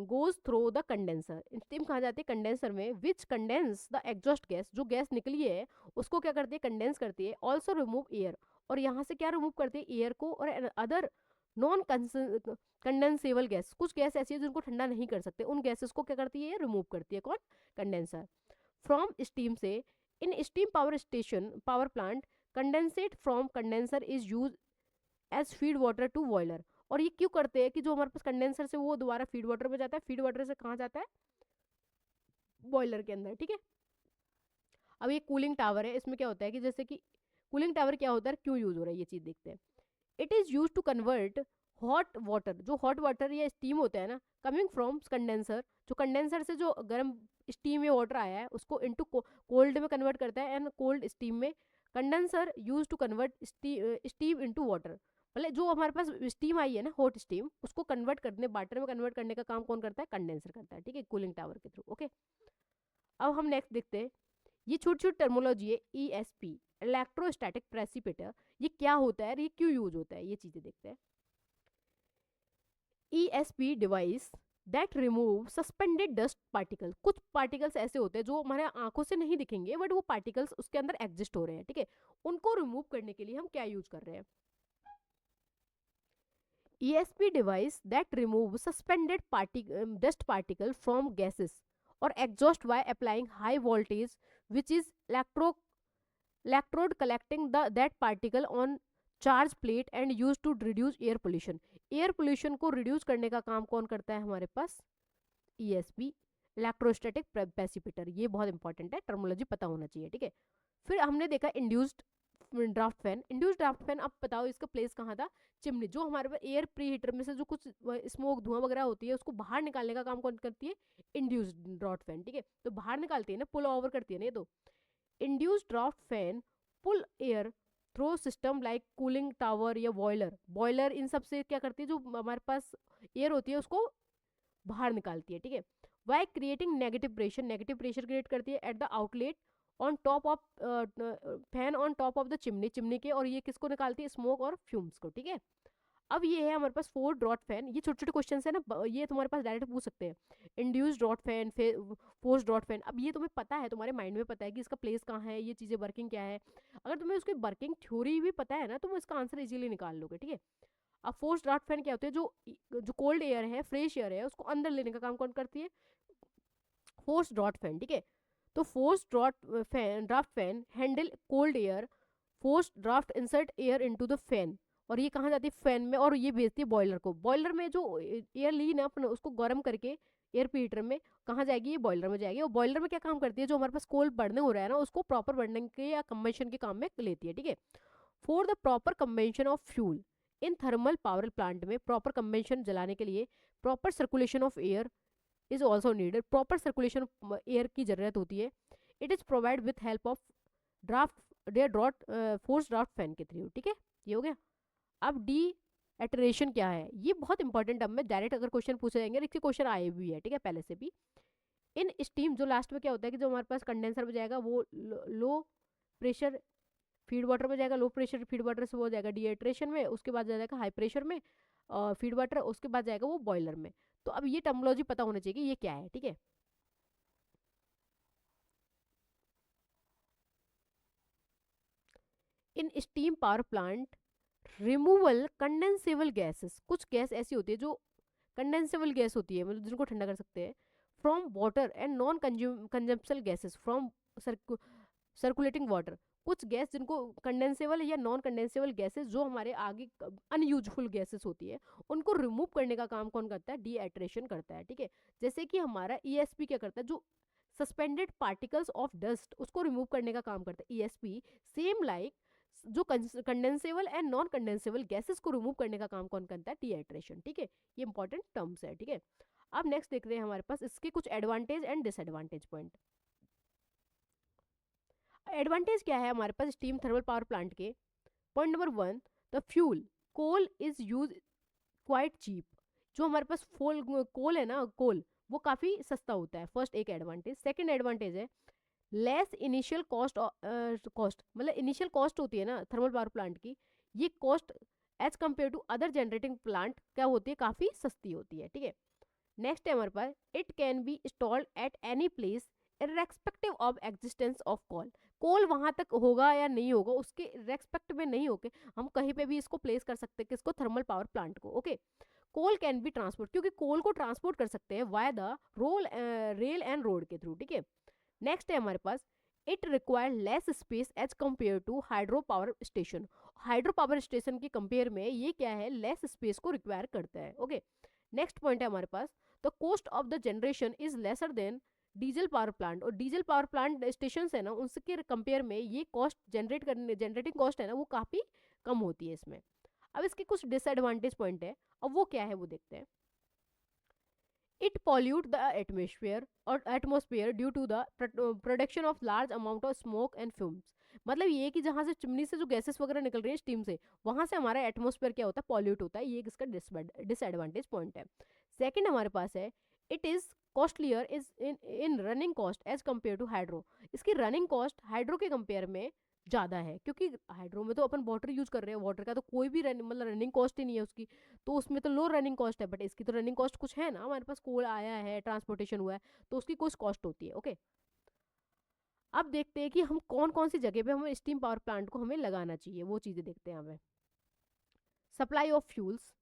goes through the condenser, steam कहाँ जाती है, कंडेंसर में, which condense the exhaust gas, जो गैस निकली है उसको क्या करती है, कंडेंस करती है। ऑल्सो रिमूव एयर, और यहाँ से क्या रिमूव करती है, एयर को और अदर नॉन कंडेंसेबल गैस, कुछ गैस ऐसी है जिनको ठंडा नहीं कर सकते, उन गैसेस को क्या करती है, रिमूव करती है। कौन, कंडेंसर। फ्रॉम स्टीम से, in steam power station, power plant, condensate from condenser is use as feed water to boiler. और ये क्यों करते हैं कि जो हमारे पास कंडेंसर से वो दोबारा फीड वाटर में जाता है, फीड वाटर से कहाँ जाता है, बॉयलर के अंदर। ठीक है, अब ये कूलिंग टावर है, इसमें क्या होता है कि जैसे कि कूलिंग टावर क्या होता है, क्यों यूज हो रहा है, ये चीज देखते हैं। It is use to convert hot water, जो हॉट वाटर या स्टीम होता है ना, कमिंग फ्रॉम कंडेंसर, जो कंडेंसर से जो गर्म स्टीम या वाटर आया है उसको इनटू कोल्ड में कन्वर्ट करता है, एंड कोल्ड स्टीम में condenser use to convert steam into water. मतलब जो हमारे पास स्टीम आई है ना, हॉट स्टीम, उसको कन्वर्ट करने, वाटर में कन्वर्ट करने का काम कौन करता है, कंडेंसर करता है। ठीक है, कूलिंग टावर के थ्रू। ओके, अब हम नेक्स्ट देखते हैं, ये छोटी छोटी टर्मोलॉजी है, ESP, इलेक्ट्रोस्टैटिक प्रेसिपिटर, ये क्या होता है, ये क्यों यूज होता है, ये चीजें देखते हैं। ESP device that remove suspended dust particle, कुछ पार्टिकल्स ऐसे होते हैं जो हमारे आंखों से नहीं दिखेंगे बट वो पार्टिकल्स उसके अंदर एग्जिस्ट हो रहे हैं। ठीक है, उनको रिमूव करने के लिए हम क्या यूज कर रहे हैं, ESP device that remove suspended dust particle from gases or exhaust by applying high voltage, which is electrode collecting that particle on charge plate and used to reduce air pollution। Air pollution को reduce करने का काम कौन करता है हमारे पास, ESP, electrostatic प्रेसिपिटर। ये बहुत इंपॉर्टेंट है, टर्मोलॉजी पता होना चाहिए। ठीक है, फिर हमने देखा induced draft fan. Induced draft fan, अब बताओ इसका प्लेस कहाँ था, चिमनी। जो हमारे पास एयर प्री हीटर में से जो कुछ स्मोक, धुआं वगैरह होती है उसको बाहर निकालने का काम कौन करती है, इंड्यूस्ड ड्राफ्ट फैन। ठीक है, तो बाहर निकालती है ना, पुल ओवर करती है ना ये। तो induced draft fan pull air through system like cooling tower या बॉयलर, बॉयलर इन सब से क्या करती है, जो हमारे पास एयर होती है उसको बाहर निकालती है। ठीक है, by creating negative pressure create करती है at the outlet on top of fan on top of the chimney, chimney के, और ये किसको निकालती है, स्मोक और फ्यूम्स को। ठीक है, अब ये है हमारे पास फोर ड्रॉट फैन। ये छोटे छोटे क्वेश्चन है ना, ये तुम्हारे पास डायरेक्ट पूछ सकते हैं, induce draught fan, force draught fan. अब ये तुम्हें पता है, तुम्हारे माइंड में पता है कि इसका प्लेस कहाँ है, ये चीज़ें वर्किंग क्या है, अगर तुम्हें उसकी वर्किंग थ्योरी भी पता है ना तो तुम इसका आंसर इजीली निकाल लोगे। ठीक है, अब फोर्स ड्राफ्ट फैन क्या होते हैं, जो कोल्ड एयर है, फ्रेश एयर है, उसको अंदर लेने का काम कौन करती है, फोर्स ड्राफ्ट फैन। ठीक है, तो force draft fan handle cold air, force draft insert air into the fan, और ये कहाँ जाती है, फैन में, और ये भेजती है बॉयलर को। बॉयलर में जो एयर ली ना अपने, उसको गर्म करके एयर हीटर में कहाँ जाएगी, ये बॉयलर में जाएगी। और बॉयलर में क्या काम करती है, जो हमारे पास कोल बढ़ने हो रहा है ना उसको प्रॉपर बढ़ने के या कम्बेशन के काम में लेती है। ठीक है, for the proper combustion of fuel in thermal power plant में, प्रॉपर कम्बेशन जलाने के लिए proper circulation of air is also needed, proper circulation air की जरूरत होती है। It is provide with help of force draft fan के थ्रू। ठीक है, ये हो गया। अब डी एटरेशन क्या है, ये बहुत इंपॉर्टेंट, अब में डायरेक्ट अगर क्वेश्चन पूछे जाएंगे, इसके क्वेश्चन आए भी है। ठीक है, पहले से भी। इन स्टीम, जो लास्ट में क्या होता है कि जो हमारे पास कंडेंसर में जाएगा वो लो प्रेशर फीड वाटर में जाएगा, लो प्रेशर फीड वाटर से वो हो जाएगा डीहाइड्रेशन में, उसके बाद जाएगा हाई प्रेशर में फीड वाटर, उसके बाद जाएगा वो बॉयलर में। तो अब ये टर्मोलॉजी पता होना चाहिए कि ये क्या है। ठीक है, इन steam power plant removal condensable gases, कुछ गैस ऐसी होती है जो कंडेंसेबल गैस होती है, मतलब जिनको ठंडा कर सकते हैं, from water and non consumption gases from circulating water, कुछ गैस जिनको कंडेंसेबल या नॉन कंडेंसेबल गैसेस जो हमारे आगे अनयूजफुल गैसेस होती है उनको रिमूव करने का काम कौन करता है, डीहाइड्रेशन करता है। ठीक है, जैसे कि हमारा ESP क्या करता है, जो सस्पेंडेड पार्टिकल्स ऑफ डस्ट उसको रिमूव करने का काम करता है। ESP सेम लाइक जो condensable and non condensable gases को रिमूव करने का काम कौन करता है? डिहाइड्रेशन, ठीक है। ये इंपॉर्टेंट टर्म्स है, ठीक है। अब नेक्स्ट देख रहे हैं हमारे पास इसके कुछ advantage and disadvantage point. Advantage क्या है हमारे पास स्टीम थर्मल पावर प्लांट के? Point number 1, the fuel coal is use quite cheap. जो हमारे पास कोल है ना, कोल वो काफ़ी सस्ता होता है, फर्स्ट एक एडवांटेज। सेकंड एडवांटेज है लेस इनिशियल कॉस्ट, कॉस्ट मतलब इनिशियल कॉस्ट होती है ना थर्मल पावर प्लांट की, ये cost as compare to other generating plant क्या होती है? काफ़ी सस्ती होती है, ठीक है। नेक्स्ट है हमारे पास it can be installed at any place irrespective of existence of coal. Coal वहां तक होगा या नहीं होगा उसके रेस्पेक्ट में नहीं होके हम कहीं पे भी इसको प्लेस कर सकते हैं, किसको? थर्मल पावर प्लांट को, okay. Coal can be transport, क्योंकि कोल को ट्रांसपोर्ट कर सकते हैं via the rail and road के थ्रू, ठीक है। नेक्स्ट है हमारे पास it require less space as compare to hydro power station. Hydro power station के कंपेयर में ये क्या है? लेस स्पेस को रिक्वायर करता है, ओके। नेक्स्ट पॉइंट है हमारे पास the cost of the generation is lesser than diesel power plant. और डीजल पावर प्लांट स्टेशन है ना उनके कंपेयर में ये कॉस्ट जनरेटिंग कॉस्ट है ना वो काफ़ी कम होती है इसमें। अब इसके कुछ डिसएडवांटेज पॉइंट है, अब वो क्या है वो देखते हैं। It pollute the atmosphere due to the production of large amount of smoke and fumes. मतलब ये कि जहाँ से चिमनी से जो गैसेस वगैरह निकल रही है स्टीम से, वहाँ से हमारा एटमोस्फेयर क्या होता है? पॉल्यूट होता है। ये इसका डिसएडवांटेज पॉइंट है। सेकंड हमारे पास है it is costlier is in running cost as compare to hydro. इसकी रनिंग कॉस्ट हाइड्रो के कंपेयर में ज़्यादा है, क्योंकि हाइड्रो में तो अपन वाटर यूज कर रहे हैं, वाटर का तो कोई भी मतलब रनिंग कॉस्ट ही नहीं है उसकी, तो उसमें तो लो रनिंग कॉस्ट है। बट इसकी तो रनिंग कॉस्ट कुछ है ना, हमारे पास कोल आया है, ट्रांसपोर्टेशन हुआ है, तो उसकी कुछ कॉस्ट होती है, ओके। अब देखते हैं कि हम कौन कौन सी जगह पे हमें स्टीम पावर प्लांट को हमें लगाना चाहिए, वो चीज़ें देखते हैं हमें। Supply of fuels,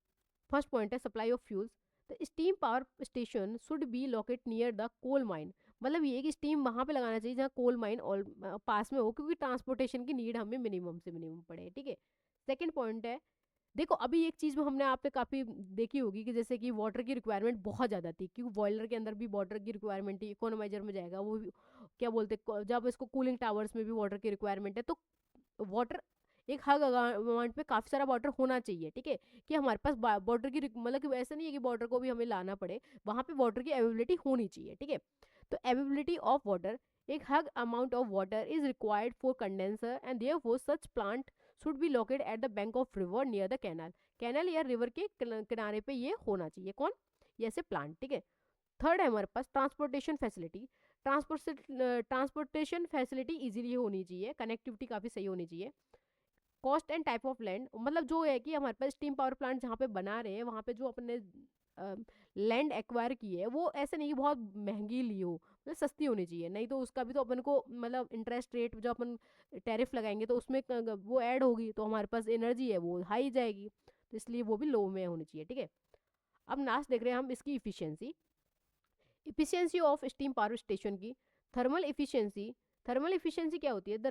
first point है supply of fuels. The steam power station should be locate near the coal mine. मतलब ये कि स्टीम वहाँ पे लगाना चाहिए जहाँ कोल माइन और पास में हो, क्योंकि ट्रांसपोर्टेशन की नीड हमें मिनिमम से मिनिमम पड़े, ठीक है। सेकंड पॉइंट है, देखो अभी एक चीज़ में हमने आप पे काफ़ी देखी होगी कि जैसे कि वाटर की रिक्वायरमेंट बहुत ज़्यादा थी, क्योंकि बॉयलर के अंदर भी वाटर की रिक्वायरमेंट थी, इकोनोमाइजर में जाएगा वो भी, क्या बोलते जब इसको कूलिंग टावर्स में भी वाटर की रिक्वायरमेंट है, तो वाटर एक हग अमाउंट पे काफ़ी सारा वाटर होना चाहिए, ठीक है। कि हमारे पास वाटर की मतलब कि ऐसा नहीं है कि वाटर को भी हमें लाना पड़े, वहाँ पे वाटर की अवेलेबिलिटी होनी चाहिए, ठीक है। तो अवेलेबिलिटी ऑफ वाटर, एक huge amount of water is required for condenser and therefore such plant should be located at the bank of river near the canal. Canal या रिवर के किनारे पे ये होना चाहिए, कौन? ये ऐसे प्लांट, ठीक है। थर्ड है हमारे पास transportation facility. Transportation facility easily होनी चाहिए, कनेक्टिविटी काफ़ी सही होनी चाहिए। Cost and type of land, मतलब जो है कि हमारे पास स्टीम पावर प्लांट जहाँ पे बना रहे हैं वहाँ पे जो अपने लैंड एक्वायर की है वो ऐसे नहीं कि बहुत महंगी ली हो, मतलब सस्ती होनी चाहिए, नहीं तो उसका भी तो अपन को मतलब इंटरेस्ट रेट जो अपन टैरिफ लगाएंगे तो उसमें वो ऐड होगी, तो हमारे पास एनर्जी है वो हाई जाएगी, तो इसलिए वो भी लो में होनी चाहिए, ठीक है। अब लास्ट देख रहे हैं हम इसकी efficiency of steam power station की। थर्मल इफिशियंसी, थर्मल इफिशियंसी क्या होती है? The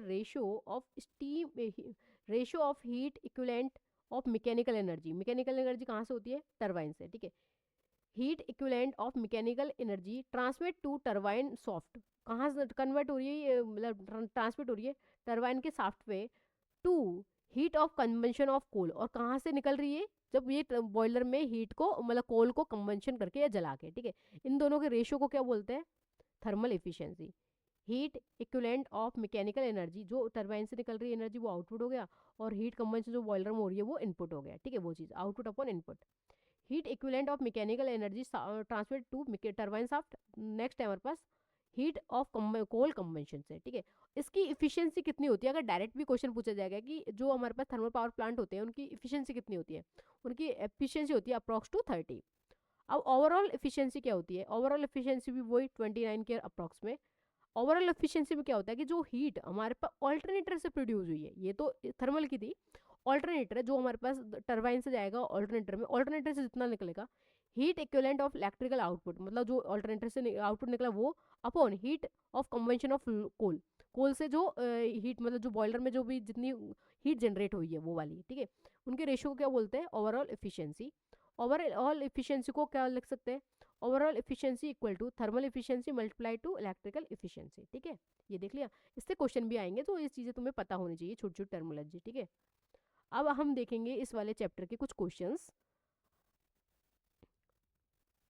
ratio of heat equivalent of mechanical energy. Mechanical energy कहाँ से होती है? टरबाइन से, ठीक है। Heat equivalent of mechanical energy transmit to turbine shaft, कहाँ से कन्वर्ट हो रही है, मतलब ट्रांसमिट हो रही है टरबाइन के सॉफ्ट पे, to heat of convention of coal, और कहाँ से निकल रही है? जब ये बॉयलर में हीट को मतलब कोल को कन्वेंशन करके या जला के, ठीक है। इन दोनों के रेशियो को क्या बोलते हैं? Thermal efficiency. Heat equivalent of mechanical energy, जो टरबाइन से निकल रही एनर्जी वो आउटपुट हो गया, और हीट कन्वेंशन जो बॉयलर में हो रही है वो इनपुट हो गया, ठीक है। वो चीज़ output upon input. Heat equivalent of mechanical energy transfer to turbine shaft. Next है हमारे पास हीट ऑफ कोल कन्वेंशन से, ठीक है। इसकी इफिशियंसी कितनी होती है? अगर डायरेक्ट भी क्वेश्चन पूछा जाएगा कि जो हमारे पास थर्मल पावर प्लांट होते हैं उनकी इफिशियंसी कितनी होती है, उनकी एफिशिएंसी होती है अप्रॉक्स टू 30। अब ओवरऑल एफिशिएंसी क्या होती है? ओवरऑल एफिशिएंसी भी वही 29 के अप्रॉक्स में। ओवरऑल एफिशिएंसी में क्या होता है कि जो हीट हमारे पास ऑल्टरनेटर से प्रोड्यूस हुई है, ये तो थर्मल की थी, ऑल्टरनेटर है जो हमारे पास टरबाइन से जाएगा ऑल्टरनेटर में, ऑल्टरनेटर से जितना निकलेगा heat equivalent of electrical output, मतलब जो ऑल्टरनेटर से आउटपुट निकला वो upon heat of convention of coal, coal से जो हीट मतलब जो बॉयलर में जो भी जितनी हीट जनरेट हुई है वो वाली, ठीक है। उनके रेशियो को क्या बोलते हैं? Overall efficiency. ओवरऑल एफिशिएंसी को क्या लिख सकते हैं? Overall efficiency equal to thermal efficiency multiply to electrical efficiency. ठीक है, ये देख लिया। इससे क्वेश्चन भी आएंगे, तो ये चीज़ें तुम्हें पता होनी चाहिए, छोटी छोटी टर्मोलॉजी। ठीक है, अब हम देखेंगे इस वाले चैप्टर के कुछ क्वेश्चंस।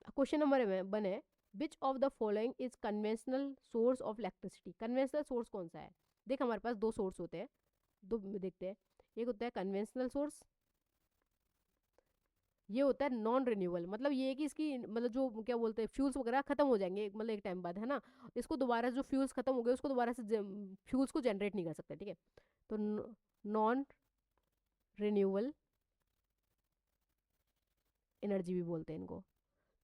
क्वेश्चन नंबर 1 है, which of the following is conventional source of electricity. Conventional source कौन सा है? देख, हमारे पास दो सोर्स होते हैं, दो देखते हैं। एक होता है कन्वेंशनल सोर्स, ये होता है नॉन रिन्यूएबल। मतलब ये है कि इसकी मतलब जो क्या बोलते हैं फ्यूल्स वगैरह खत्म हो जाएंगे मतलब एक टाइम बाद, है ना। इसको दोबारा जो फ्यूल्स खत्म हो गए उसको दोबारा से फ्यूल्स को जनरेट नहीं कर सकते। ठीक है, तो नॉन रिन्यूएबल एनर्जी भी बोलते हैं इनको।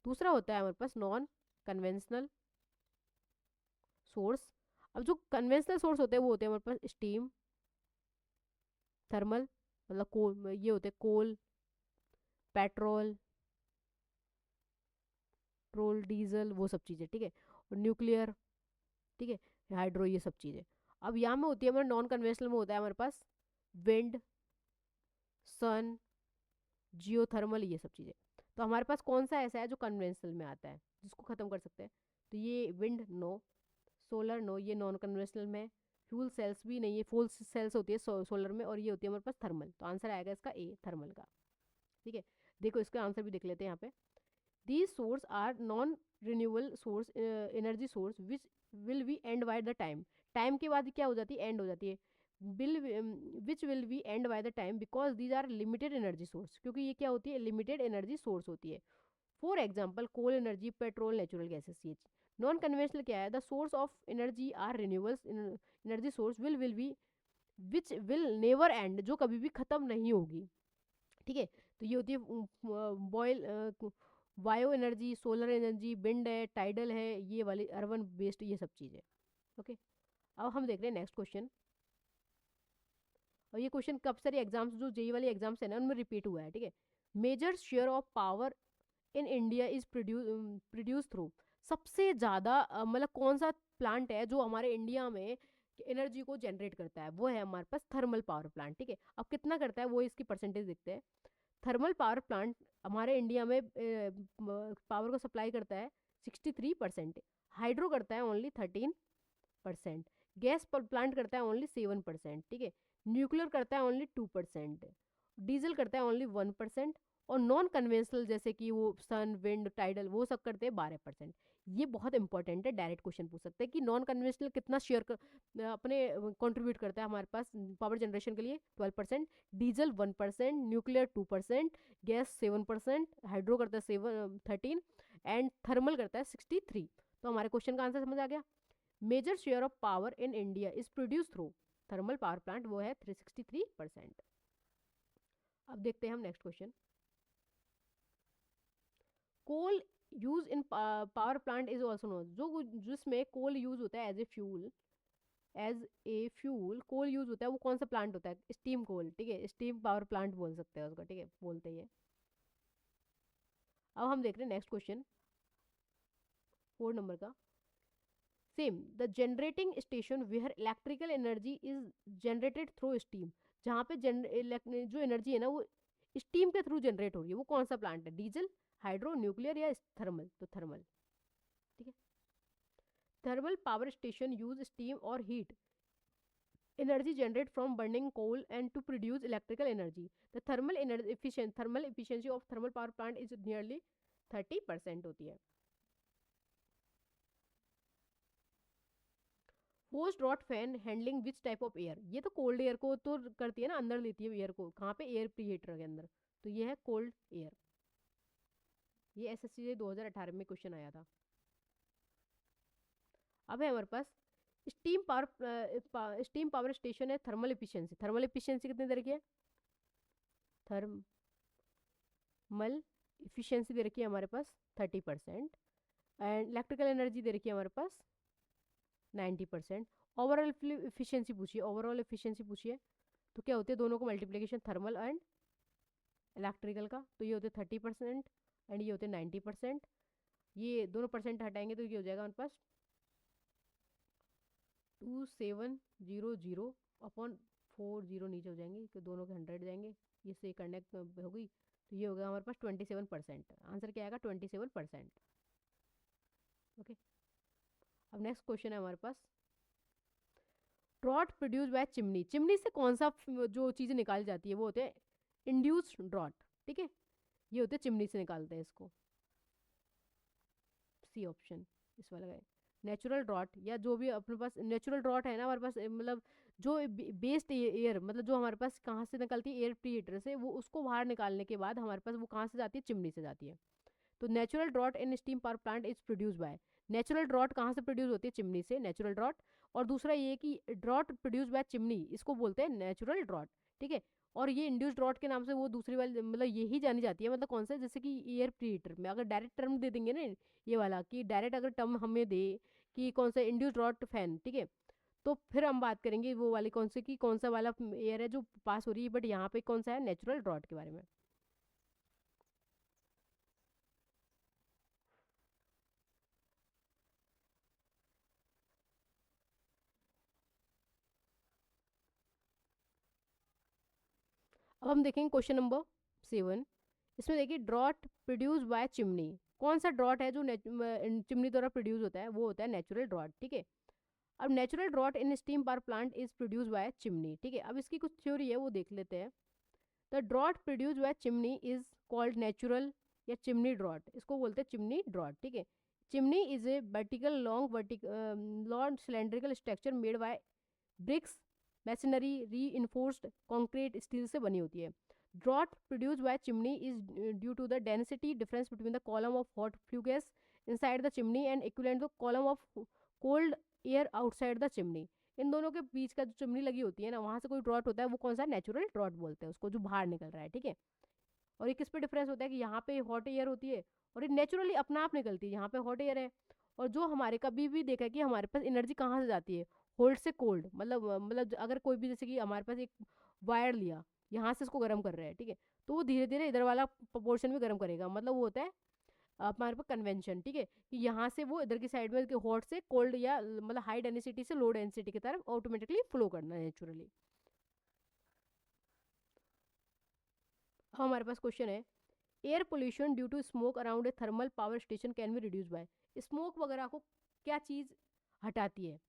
दूसरा होता है हमारे पास नॉन कन्वेंशनल सोर्स। अब जो कन्वेंशनल सोर्स होते हैं वो होते हैं हमारे पास स्टीम, थर्मल, मतलब कोल, ये होते हैं कोल, पेट्रोल, पेट्रोल डीजल, वो सब चीज़ें। ठीक है, और न्यूक्लियर, ठीक है, हाइड्रो, ये सब चीज़ें। अब यहाँ में होती है हमारे नॉन कन्वेंशनल में होता है हमारे पास विंड, सन, जियोथर्मल, ये सब चीज़ें। तो हमारे पास कौन सा ऐसा है जो कन्वेंशनल में आता है जिसको ख़त्म कर सकते हैं? तो ये विंड नो, सोलर नो, ये नॉन कन्वेंशनल में। फ्यूल सेल्स भी नहीं है, फ्यूल सेल्स होती है सोलर में, और ये होती है हमारे पास थर्मल। तो आंसर आएगा इसका ए, थर्मल का। ठीक है, देखो इसका आंसर भी देख लेते हैं यहाँ पे। These source are non-renewable source energy source which will be end by the time। Time के बाद क्या हो जाती है? एंड हो जाती है। Which will be end by the time because these are limited energy source, क्योंकि ये क्या होती है? लिमिटेड एनर्जी सोर्स होती है। For example coal energy, petrol, natural gases. ये नॉन कन्वेंशनल क्या है? The source of energy are renewables energy source will be which will never end, जो कभी भी खत्म नहीं होगी। ठीक है, तो ये होती है boil, bio energy, solar energy, wind है, टाइडल है, ये वाली अर्बन बेस्ड, ये सब चीज़ें। ओके, अब हम देख रहे हैं नेक्स्ट क्वेश्चन। और ये क्वेश्चन कब सारे एग्जाम्स, जो जेई वाले एग्जाम्स है ना, उनमें रिपीट हुआ है। ठीक है, major share of power in India is produce through. सबसे ज़्यादा मतलब कौन सा प्लांट है जो हमारे इंडिया में एनर्जी को जनरेट करता है? वो है हमारे पास थर्मल पावर प्लांट। ठीक है, अब कितना करता है वो इसकी परसेंटेज देखते हैं। थर्मल पावर प्लांट हमारे इंडिया में पावर को सप्लाई करता है 63%। हाइड्रो करता है ओनली 13%। गैस प्लांट करता है ओनली 7%। ठीक है, न्यूक्लियर करता है ओनली 2%। डीजल करता है ओनली 1%। और नॉन कन्वेंशनल जैसे कि वो सन, विंड, टाइडल, वो सब करते हैं 12%। ये बहुत इंपॉर्टेंट है, डायरेक्ट क्वेश्चन पूछ सकते हैं कि नॉन कन्वेंशनल कितना शेयर अपने कंट्रीब्यूट करता है हमारे पास पावर जनरेशन के लिए? 12%। डीजल 1%, न्यूक्लियर 2%, गैस 7%, हाइड्रो करता है 13, एंड थर्मल करता है 63। तो हमारे क्वेश्चन का आंसर समझ आ गया। Major share of power in India is produce through thermal power plant, वो है 363%। अब देखते हैं हम next question. Coal use in power plant is also known. जो जिसमें कोल यूज होता है as a fuel coal use होता है, वो कौन सा प्लांट होता है? Steam coal. ठीक है, स्टीम पावर प्लांट बोल सकते हैं उसको। ठीक है, बोलते ही है। अब हम देख रहे हैं नेक्स्ट क्वेश्चन 4 नंबर का। Same, the generating station where electrical energy is generated through steam. जहाँ पे जो एनर्जी है ना वो स्टीम के थ्रू जनरेट हो रही है, वो कौन सा प्लांट है? डीजल, हाइड्रो, न्यूक्लियर, या थर्मल? तो थर्मल। ठीक है, thermal power station use steam और heat energy generated from burning coal and to produce electrical energy. The thermal efficiency of thermal power plant is nearly 30% होती है। Host draught fan handling which type of air. ये तो cold air को तो करती है ना, अंदर लेती है एयर को। कहाँ पे? एयर प्रीहीटर के अंदर। तो ये है कोल्ड एयर। ये एसएससी से 2018 में क्वेश्चन आया था। अब है हमारे पास स्टीम पावर स्टेशन है थर्मल एफिशिएंसी। थर्मल एफिशिएंसी कितने तरह की है? थर्मल एफिशिएंसी दे रखी है हमारे पास 30%। एंड इलेक्ट्रिकल एनर्जी दे रखी है हमारे पास 90%। ओवरऑल एफिशिएंसी पूछिए, ओवरऑल एफिशिएंसी पूछिए। तो क्या होते हैं दोनों को मल्टीप्लीकेशन, थर्मल एंड इलेक्ट्रिकल का? तो ये होते हैं 30% एंड ये होते हैं 90%। ये दोनों परसेंट हटाएंगे तो ये हो जाएगा हमारे पास 2700 अपॉन 40 नीचे हो जाएंगे कि दोनों के 100 जाएंगे, ये से कनेक्ट होगी। तो ये हो गया हमारे पास 27%। आंसर क्या आएगा? 27%। ओके, अब नेक्स्ट क्वेश्चन है हमारे पास, draught produce by chimney. Chimney से कौन सा जो चीज़ें निकाली जाती है वो होते हैं इंड्यूस्ड ड्रॉट, ठीक है, ये होते हैं चिमनी से निकालते हैं इसको, सी ऑप्शन इस वाला है। नेचुरल ड्रॉट या जो भी अपने पास नेचुरल ड्रॉट है ना हमारे पास, मतलब जो बेस्ड एयर, मतलब जो हमारे पास कहाँ से निकलती है एयर प्रीहीटर से, वो उसको बाहर निकालने के बाद हमारे पास वो कहाँ से जाती है, चिमनी से जाती है। तो natural draught in steam power plant is produce by, natural draught कहाँ से प्रोड्यूस होती है, चिमनी से, नेचुरल ड्रॉट। और दूसरा ये कि ड्रॉट प्रोड्यूस बाय चिमनी, इसको बोलते हैं नेचुरल ड्रॉट, ठीक है। और ये इंड्यूस ड्रॉट के नाम से वो दूसरी वाली मतलब यही जानी जाती है, मतलब कौन सा, जैसे कि एयर प्रीहीटर में अगर डायरेक्ट टर्म दे देंगे ना, ये वाला कि डायरेक्ट अगर टर्म हमें दे कि कौन सा इंड्यूस ड्रॉट फैन, ठीक है, तो फिर हम बात करेंगे वो वाली कौन से कि कौन सा वाला एयर है जो पास हो रही है, बट यहाँ पे कौन सा है, नेचुरल ड्रॉट के बारे में। अब हम देखेंगे क्वेश्चन नंबर 7। इसमें देखिए ड्रॉट प्रोड्यूस बाय चिमनी, कौन सा ड्रॉट है जो चिमनी द्वारा प्रोड्यूस होता है, वो होता है नेचुरल ड्रॉट, ठीक है। अब natural draught in steam power plant is produce by chimney, ठीक है। अब इसकी कुछ थ्योरी है वो देख लेते हैं। The draught produce by chimney is called natural या चिमनी ड्रॉट, इसको बोलते हैं चिमनी ड्रॉट, ठीक है। Chimney is a vertical long cylindrical structure made by bricks, masonry, reinforced concrete steel से बनी होती है। Draught produce by chimney is due to the density difference between the column of hot flue gas inside the chimney and equivalent the column of cold air outside the chimney. इन दोनों के बीच का जो chimney लगी होती है ना, वहाँ से कोई ड्रॉट होता है, वो कौन सा, नेचुरल ड्रॉट बोलते हैं उसको, जो बाहर निकल रहा है, ठीक है। और ये किस पे डिफरेंस होता है कि यहाँ पे हॉट एयर होती है और ये नेचुरली अपना आप निकलती है, यहाँ पे हॉट एयर है। और जो हमारे कभी भी देखा है कि हमारे पास एनर्जी कहाँ से जाती है, होल्ड से कोल्ड, मतलब अगर कोई भी जैसे कि हमारे पास एक वायर लिया, यहाँ से इसको गर्म कर रहे हैं, ठीक है, तो वो धीरे धीरे इधर वाला पोर्शन भी गर्म करेगा, मतलब वो होता है हमारे पास कन्वेंशन, ठीक है, कि यहाँ से वो इधर की साइड में हॉट से कोल्ड या मतलब हाई डेंसिटी से लो डेंसिटी की तरफ ऑटोमेटिकली फ्लो करना है नेचुरली। हमारे पास क्वेश्चन है, air pollution due to smoke around a thermal power station can be reduce by, smoke वगैरह को क्या चीज़ हटाती है,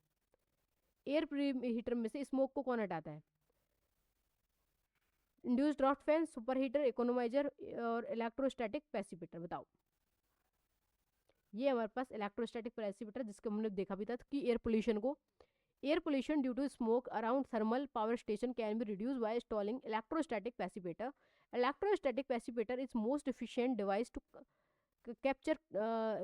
एयर हीटर में से स्मोक को कौन हटाता है, induce draft fan, super heater, economiser और इलेक्ट्रोस्टैटिक पैसिपिटर, बताओ। ये हमारे पास इलेक्ट्रोस्टैटिक पैसिपिटर, जिसको हमने देखा भी था कि air pollution due to smoke around thermal power station can be reduce by installing electrostatic precipitator. Electrostatic precipitator is most efficient device to capture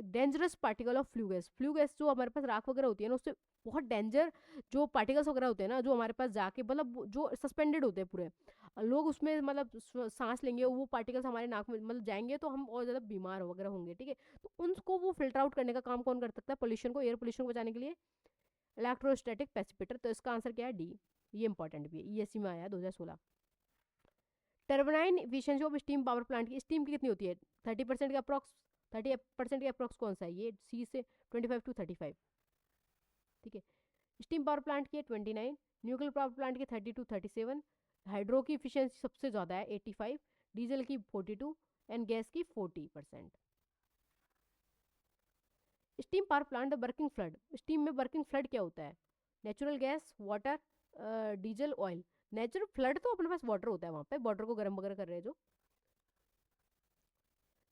dangerous particle of flue gas जो हमारे पास राख वगैरह होती है ना, उससे बहुत डेंजर जो पार्टिकल्स वगैरह होते हैं ना, जो हमारे पास जाके मतलब जो सस्पेंडेड होते हैं पूरे, लोग उसमें मतलब सांस लेंगे, वो पार्टिकल्स हमारे नाक में मतलब जाएंगे तो हम और ज़्यादा बीमार वगैरह होंगे, ठीक है। तो उनको वो फिल्टर आउट करने का काम कौन कर सकता है, पोल्यूशन को, एयर पोल्यूशन को बचाने के लिए इलेक्ट्रोस्टैटिक पैसिपिटर। तो इसका आंसर क्या है, डी। ये इंपॉर्टेंट भी है, ईएससी में आया 2016। Turbine efficiency of steam power plant की, स्टीम की कितनी होती है, 30% का अप्रॉक्स, 30% का अप्रॉक्स कौन सा है, ये सी से 25 to 35, ठीक है। स्टीम पावर प्लांट की है 29, न्यूक्लियर पावर प्लांट की 30 to 37, हाइड्रो की इफिशियंसी सबसे ज़्यादा है 85, डीजल की 42 एंड गैस की 40%। Steam power plant the working flood, steam में वर्किंग फ्लड क्या होता है, natural gas, water, diesel, oil. Natural flood तो अपने पास वाटर होता है, वहाँ पे वाटर को गर्म वगैरह कर रहे हैं जो,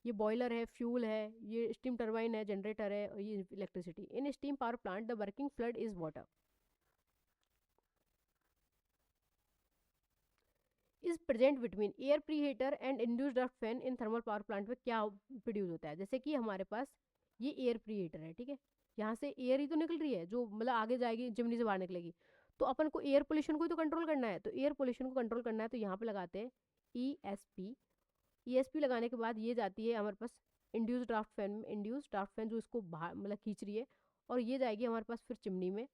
ये बॉयलर है, फ्यूल है, ये स्टीम टरबाइन है, जनरेटर है, और ये electricity. In steam power plant the working flood is water. Is present between air pre heater and induced draft fan in thermal power plant में क्या प्रोड्यूस होता है, जैसे कि हमारे पास ये एयर प्री हीटर है, ठीक है, यहाँ से एयर ही तो निकल रही है जो मतलब आगे जाएगी चिमनी से बाहर निकलेगी, तो अपन को एयर पोल्यूशन को ही तो कंट्रोल करना है, तो एयर पोल्यूशन को कंट्रोल करना है तो यहाँ पे लगाते हैं ESP। ESP लगाने के बाद ये जाती है हमारे पास इंड्यूस ड्राफ्ट फैन में, इंड्यूस ड्राफ्ट फैन जो इसको बाहर मतलब खींच रही है, और ये जाएगी हमारे पास फिर चिमनी में,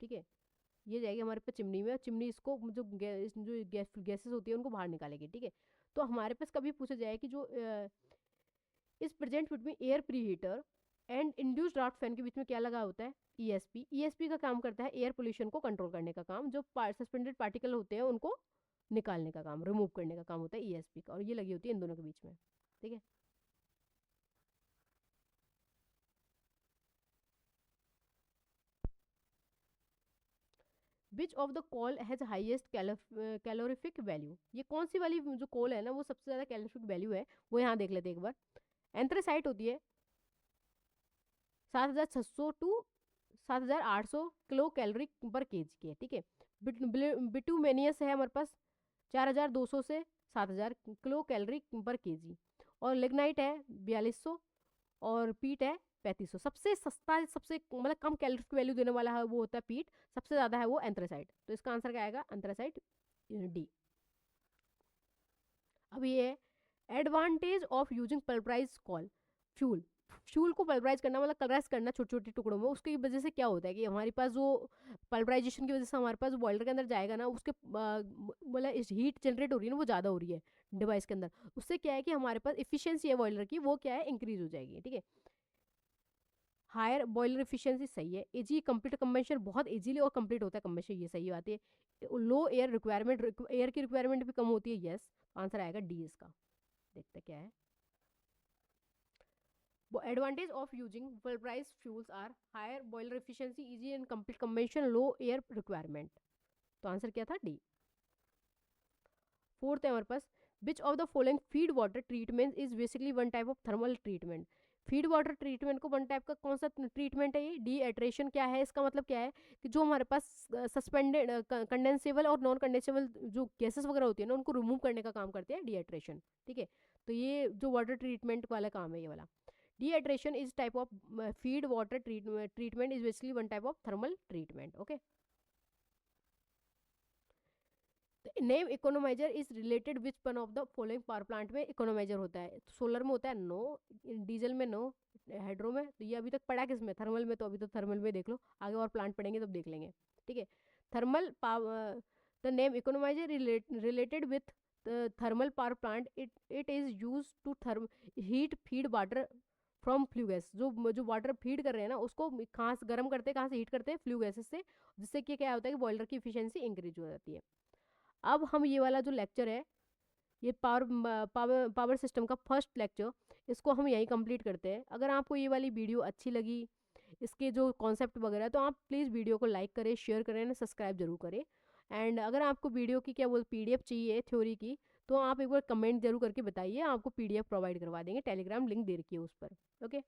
ठीक है, ये जाएगी हमारे पास चिमनी में, और चिमनी इसको जो गैसेस होती है उनको बाहर निकालेगी, ठीक है। तो हमारे पास कभी पूछा जाए कि जो इस present between air pre heater and induce draft fan के बीच में क्या लगा होता है, ESP। ESP का काम करता है एयर पोल्यूशन को कंट्रोल करने का काम, जो सस्पेंडेड पार्टिकल होते हैं उनको निकालने का काम, रिमूव करने का काम होता है ESP का, और ये लगी होती है इन दोनों के बीच में, ठीक है। Which of the coal has highest calorific value, ये कौन सी वाली जो कोल है ना वो सबसे ज़्यादा कैलोरीफिक वैल्यू है, वो यहाँ देख लेते हैं एक बार। एंथ्रेसाइट होती है 7,600 टू 7,800 किलो कैलोरी पर केजी की है, ठीक है। बिटुमेनियस है हमारे पास 4,200 से 7,000 किलो कैलोरी पर केजी, और लिग्नाइट है 4,200, और पीट है 3,500। सबसे सस्ता, सबसे मतलब कम कैलोरी की वैल्यू देने वाला है वो होता है पीट, सबसे ज़्यादा है वो एंथ्रेसाइट। तो इसका आंसर क्या आएगा, एंथ्रेसाइट डी। अब ये है advantage of using pulverise call fuel. Fuel को पल्वराइज करना मतलब कलराइज करना छोटे छोटे टुकड़ों में, उसकी वजह से क्या होता है कि हमारे पास जो पल्वराइजेशन की वजह से हमारे पास बॉयलर के अंदर जाएगा ना, उसके मतलब इस हीट जनरेट हो रही है ना वो ज़्यादा हो रही है डिवाइस के अंदर, उससे क्या है कि हमारे पास इफिशियंसी है बॉयलर की, वो क्या है इंक्रीज हो जाएगी, ठीक है। हायर बॉयलर इफिशियंसी सही है। इजी कंप्लीट कंबेंशन, बहुत इजीली और कंप्लीट होता है कंबेंशन, ये सही बात है। लो एयर रिक्वायरमेंट, एयर की रिक्वायरमेंट भी कम होती है, यस। आंसर आएगा डी इसका। देखते क्या है। Advantage of using pulverised fuels are higher boiler efficiency, easy and complete combustion, low air requirement. तो आंसर क्या था, डी। फोर्थ है हमारे पास, which of the following feed water treatment is basically one type of thermal treatment. Feed water treatment को one type का कौन सा ट्रीटमेंट है ये, डीहाइड्रेशन। क्या है इसका मतलब, क्या है कि जो हमारे पास सस्पेंडेड कंडेंसेबल और नॉन कंडेंसेबल जो गैसेस वगैरह होती है ना, उनको रिमूव करने का काम करते हैं डीहाइड्रेशन, ठीक है। तो ये जो वाटर ट्रीटमेंट वाला काम है ये वाला। Dehydration is type of feed water treatment is basically one type of thermal treatment. Okay. The name economizer is related which one of the following power plant में economizer होता है, सोलर में होता है नो, डीजल में no, hydro में। तो ये अभी तक पढ़ा किस में, थर्मल में। तो अभी तो थर्मल में देख लो, आगे और प्लांट पढ़ेंगे तब देख लेंगे, ठीक है। Thermal power, the name economiser related with thermal power plant, it is use to therm heat feed water from flue gas. जो वाटर फीड कर रहे हैं ना उसको कहाँ से गर्म करते हैं, कहाँ से हीट करते हैं, फ्लू गैसेस से, जिससे कि क्या होता है कि बॉयलर की इफिशियंसी इंक्रीज हो जाती है। अब हम ये वाला जो लेक्चर है, ये पावर सिस्टम का फर्स्ट लेक्चर, इसको हम यहीं कंप्लीट करते हैं। अगर आपको ये वाली वीडियो अच्छी लगी, इसके जो कॉन्सेप्ट वगैरह, तो आप प्लीज़ वीडियो को लाइक करें, शेयर करें ना, सब्सक्राइब जरूर करें। एंड अगर आपको वीडियो की क्या वो पीडीएफ चाहिए थ्योरी की, तो आप एक बार कमेंट जरूर करके बताइए, आपको पीडीएफ प्रोवाइड करवा देंगे, टेलीग्राम लिंक दे रखी है उस पर। ओके।